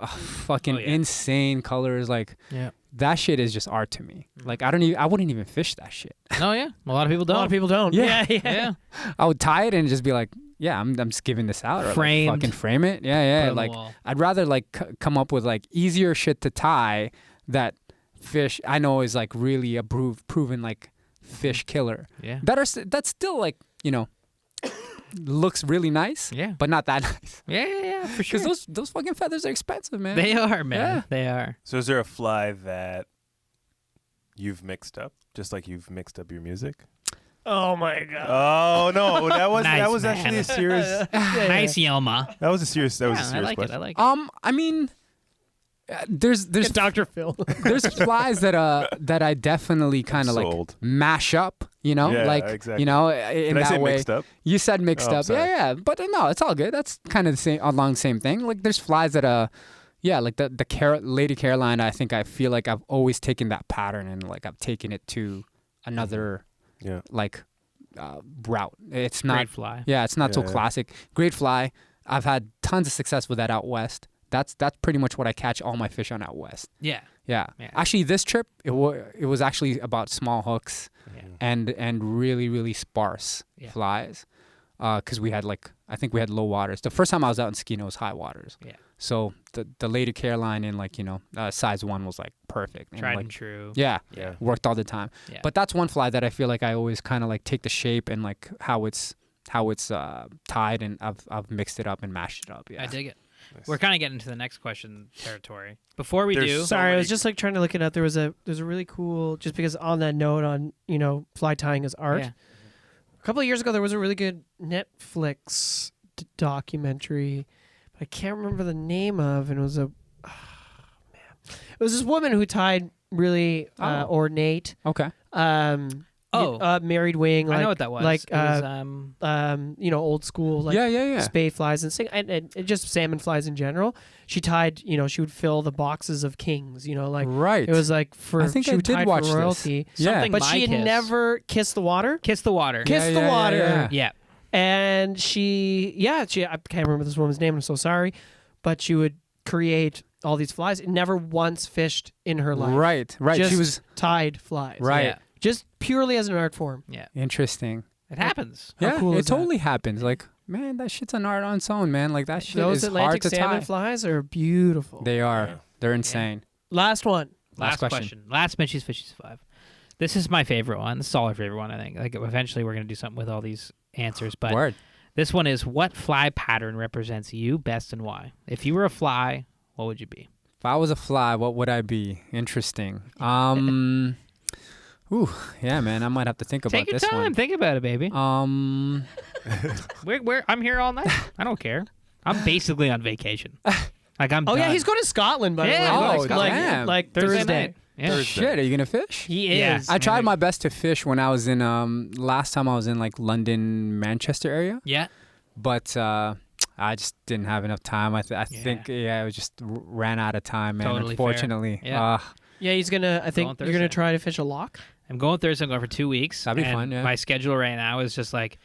fucking Oh, yeah. insane colors. Like Yeah. that shit is just art to me. Like I wouldn't even fish that shit. Oh yeah. A lot of people A don't. lot of people don't. Yeah. Yeah. Yeah. I would tie it and just be like, yeah, I'm just giving this out. Or like, Framed. fucking frame it. Yeah, Put it yeah. on the Like wall. I'd rather like come up with like easier shit to tie that fish I know is like really a proven like fish killer. Yeah. That's still like looks really nice, Yeah. but not that nice. Yeah, for sure. Because those fucking feathers are expensive, man. They are, man. Yeah. They are. So is there a fly that you've mixed up, just like you've mixed up your music? Oh my god. Oh no, that was Nice, man. actually a serious. Nice, Yelma. That was a serious. That was a Yeah, I serious like question. it. I like it. I mean, there's Dr. Phil. there's flies that I definitely kind of like sold. mash up, Yeah, like exactly. in Did I that say way. mixed up? You said mixed Oh, up, sorry. yeah, but no, it's all good. That's kind of the same, along the same thing. Like there's flies that like the Lady Caroline. I feel like I've always taken that pattern and like I've taken it to another Yeah. like route. It's not Great fly. Yeah, it's not so Yeah. classic. Great fly. I've had tons of success with that out west. That's pretty much what I catch all my fish on out west. Yeah. Yeah. Yeah. Actually, this trip it was actually about small hooks Yeah. and really really sparse Yeah. flies, because we had I think we had low waters. The first time I was out in Skino was high waters. Yeah. So the Lady Caroline in size 1 was like perfect. And, Tried like, and true. yeah. Yeah. Worked all the time. Yeah. But that's one fly that I feel like I always kind of like take the shape and like how it's tied, and I've mixed it up and mashed it up. Yeah. I dig it. Nice. We're kind of getting to the next question territory. Before we There's do, so Sorry, I many- was just like trying to look it up. There's a really cool, just because on that note on fly tying as art. Yeah. A couple of years ago, there was a really good Netflix documentary. I can't remember the name of, and it was it was this woman who tied really Oh. ornate. Okay. Married wing. Like, I know what that was. Like It was, old school. Like yeah. spade flies and just salmon flies in general. She tied, she would fill the boxes of kings, like Right. it was like for I think she I would did tie watch for this. royalty. Yeah. something But my she had kiss. never kissed the water. Kiss the water. Kiss the yeah, water. yeah. Yeah. And she I can't remember this woman's name, I'm so sorry, but she would create all these flies. It never once fished in her life. Right. Just She was tied flies. right. Yeah. Just purely as an art form. Yeah. Interesting. It happens. How Yeah, cool it is that? totally happens. Like, man, that shit's an art on its own, man. Like that shit Those is hard Atlantic to salmon tie. flies are beautiful. They are. Yeah. They're insane. Last one. Last question. Last Mitchie's Fishies 5. This is my favorite one. This is all our favorite one, I think. Like, eventually we're going to do something with all these answers. But Word. this one is, what fly pattern represents you best and why? If you were a fly, what would you be? If I was a fly, what would I be? Interesting. Ooh, yeah, man. I might have to think about Take your this time. one. Think about it, baby. I'm here all night. I don't care. I'm basically on vacation. Like, I'm Oh yeah, done. he's going to Scotland, by Yeah, the way. I'm going to like Scotland. like Thursday Thursday. night. Yeah. Thursday. Shit, are you gonna fish? He Yeah. is. I tried Yeah. my best to fish when I was in last time I was in like London, Manchester area, Yeah. but I just didn't have enough time. I think I just ran out of time, man. Totally fair. Unfortunately, Yeah. Yeah, he's gonna. I think Going you're gonna Thursday. try to fish a lock. I'm going Thursday. I'm going for 2 weeks. That'd be and fun, yeah. My schedule right now is just like,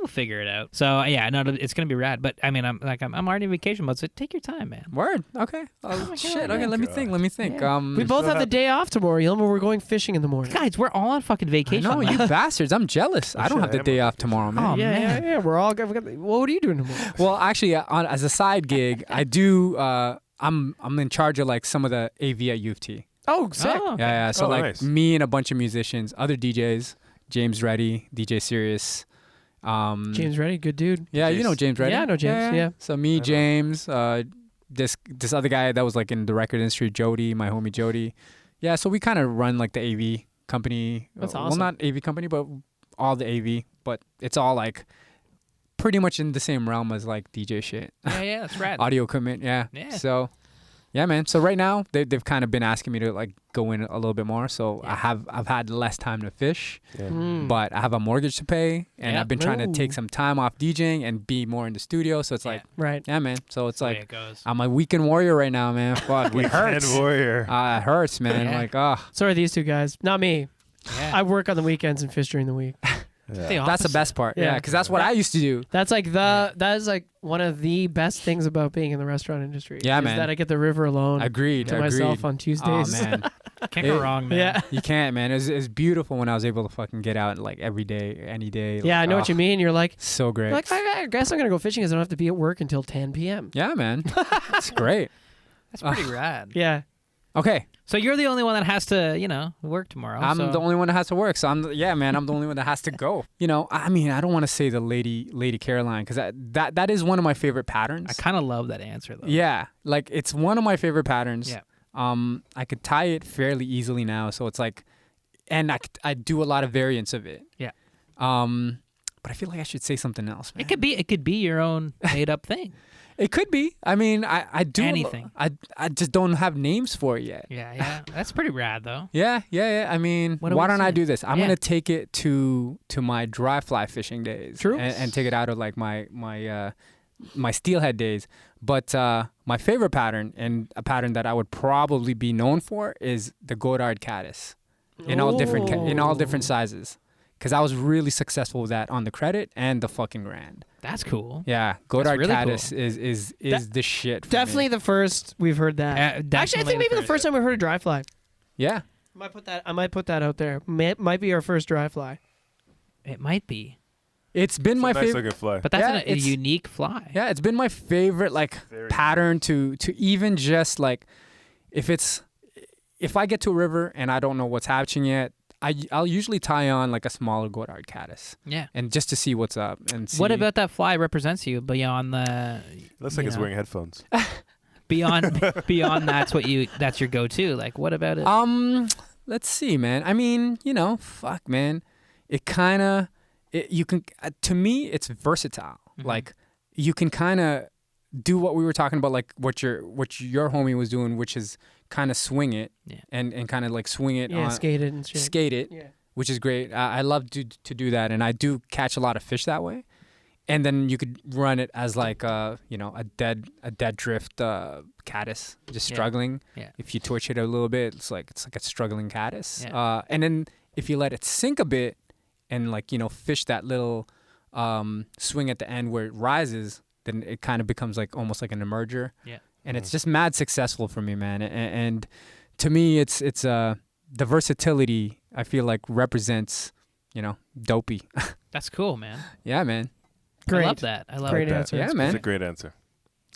we'll figure it out. So yeah, no, it's gonna be rad. But I mean, I'm already in vacation mode, so take your time, man. Word. Okay. Oh, my shit. God. Okay. Let me think. Let me think. We both still have the have- day off tomorrow. You know, we're going fishing in the morning. Guys, we're all on fucking I vacation. know you bastards. I'm jealous. I don't shit, have the I am day on off tomorrow, man. Oh, yeah, man. yeah. We're all. What are you doing tomorrow? Well, actually, as a side gig, I do. I'm in charge of like some of the AV at U of T. Oh, sick. Oh, okay. Yeah. So Oh, like nice. me and a bunch of musicians, other DJs, James Reddy, DJ Sirius. James Reddy, good dude. Yeah, you know James Reddy. Yeah, I know James, yeah. So me, know. James, this other guy that was like in the record industry, Jody, my homie Jody. Yeah, so we kind of run like the AV company. That's Well, awesome. not AV company, but all the AV. But it's all like pretty much in the same realm as like DJ shit, Yeah, that's rad. audio equipment. Yeah. Yeah. So. Yeah, man. So right now they've kind of been asking me to like go in a little bit more. So Yeah. I've had less time to fish, Yeah. Mm. but I have a mortgage to pay, and Yeah. I've been trying to take Ooh. some time off DJing and be more in the studio. So it's Yeah. like, Right. yeah, man. So it's That's the way like it goes. I'm a weekend warrior right now, man. Fuck, it hurts. And warrior. It hurts, man. Yeah. Like, oh, So are these two guys. Not me. Yeah. I work on the weekends and fish during the week. Yeah. that's the best part. Yeah. Yeah, because that's what I used to do. That's like that is like one of the best things about being in the restaurant industry. Yeah, is man. that I get the river alone Agreed. to agreed. myself on Oh Tuesdays. man, Can't go It- wrong, man. Yeah. you can't, man. It's beautiful when I was able to fucking get out like every day, any day. Yeah, I like, know what you mean. You're like, So great. I guess I'm gonna go fishing because I don't have to be at work until 10 p.m. Yeah, man. It's great. That's pretty rad. Yeah. Okay. So you're the only one that has to, work tomorrow. I'm so. the only one that has to work. So I'm the only one that has to go. I mean, I don't want to say the Lady Caroline because that is one of my favorite patterns. I kind of love that answer though. Yeah, like it's one of my favorite patterns. Yeah. I could tie it fairly easily now, so it's like, and I do a lot of variants of it. Yeah. But I feel like I should say something else, man. It could be your own made up thing. It could be. I mean, I do Anything. I just don't have names for it yet. Yeah. That's pretty rad though. Yeah. I mean, What do why we don't I say? do this? I'm Yeah. gonna take it to my dry fly fishing days. True. And take it out of like my steelhead days. But my favorite pattern and a pattern that I would probably be known for is the Godard caddis in all different sizes. Because I was really successful with that on the credit and the fucking grand. That's cool. Yeah, Godard really caddis cool. is the shit. For Definitely me. the first we've heard that. Actually, I Definitely think maybe the first time we heard a dry fly. Yeah. I might put that out there. Might be our first dry fly. It might be, It's been It's my a nice favorite. looking fly. but that's Yeah, a unique fly. Yeah, it's been my favorite Very pattern to even just like if I get to a river and I don't know what's hatching yet, I'll usually tie on like a smaller Godard caddis Yeah. and just to see what's up and see. What about that fly represents you beyond the? Looks like you it's know, wearing headphones. Beyond that's your go-to. Like, what about it? Let's see, man. I mean, fuck, man. It kind of you can to me it's versatile. Mhm. Like you can kind of do what we were talking about, like what your homie was doing, which is kind of swing it Yeah. and kind of like swing it Yeah, on skated and shit. skate it, Yeah. which is great. I love to do that, and I do catch a lot of fish that way. And then you could run it as like a dead drift caddis, just Yeah. struggling. Yeah. If you twitch it a little bit, it's like a struggling caddis. Yeah. And then if you let it sink a bit, and like fish that little swing at the end where it rises, then it kind of becomes like almost like an emerger. Yeah. And it's just mad successful for me, man. And to me, it's the versatility I feel like represents, Dopey. That's cool, man. Yeah, man. Great. I love that. I love Great that. answer. Yeah, That's man. a great answer.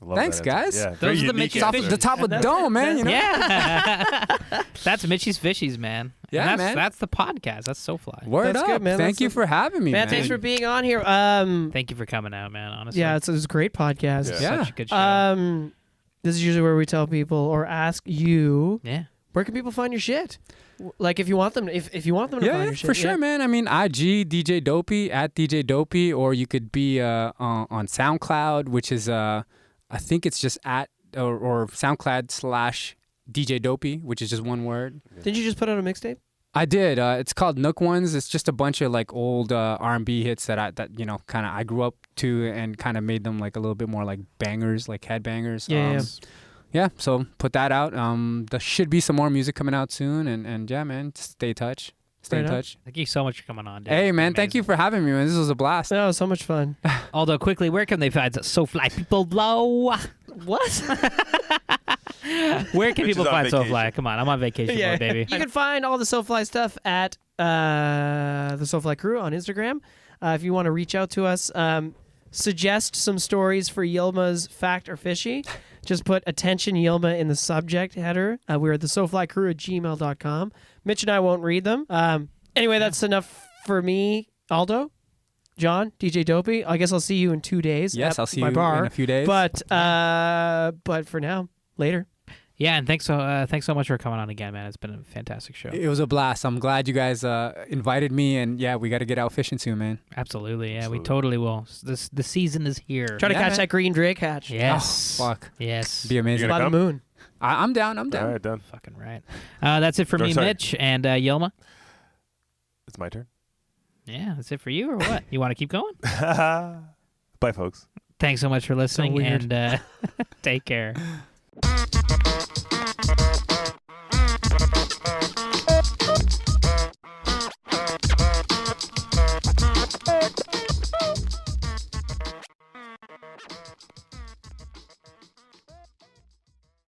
I love Thanks, that answer. guys. Yeah, Those very are the unique Mickey's answer. Fishes. The top of the That's dome, man. Yeah. That's Mitchie's Fishies, man. And Yeah, that's, man. That's the podcast. That's so fly. Word That's up. good, man. Thank That's you the- for having me, Man, man. thanks for being on here. Thank you for coming out, man. Honestly. Yeah, it was a great podcast. Yeah. Yeah. Such a good show. This is usually where we tell people or ask you Yeah. where can people find your shit. Like if you want them, if you want them to find Yeah, your shit, for sure, man. I mean, IG DJ Dopey at DJ Dopey, or you could be on SoundCloud, which is I think it's just at or SoundCloud / DJ Dopey, which is just one word. Didn't you just put out a mixtape? I did. It's called Nook Ones. It's just a bunch of like old R&B hits that kind of I grew up to and kind of made them like a little bit more like bangers, like head bangers. Yeah. Yeah, so put that out. There should be some more music coming out soon, and yeah, man, just stay in touch. Stay in Right on. touch. Thank you so much for coming on, dude. Hey, It's been man, thank you amazing. for having me, man. This was a blast. That was so much fun. Although, quickly, where can they find So Fly people below? What? Where can Mitch people is on find So vacation. Fly? Come on, I'm on vacation mode, baby. You can find all the SoFly stuff at the SoFly Crew on Instagram. If you want to reach out to us, suggest some stories for Yilma's Fact or Fishy. Just put attention Yilma in the subject header. We're at the SoFly Crew at gmail.com. Mitch and I won't read them. Anyway, that's enough for me. Aldo, John, DJ Dopey. I guess I'll see you in 2 days. Yes, at I'll see my you bar. in a few days. But for now, later. Yeah, and thanks so much for coming on again, man. It's been a fantastic show. It was a blast. I'm glad you guys invited me, and yeah, we got to get out fishing soon, man. Absolutely, yeah, Absolutely. we totally will. The season is here. Try to Yeah, catch man. that green Drake hatch. Yes. Oh, fuck. Yes. Be amazing. You're By gonna the come? moon. I'm down. I'm All down. right, done. Fucking right. That's it for Oh, me, sorry. Mitch, and Yilma. It's my turn. Yeah, that's it for you, or what? You want to keep going? Bye, folks. Thanks so much for listening, weird. and take care.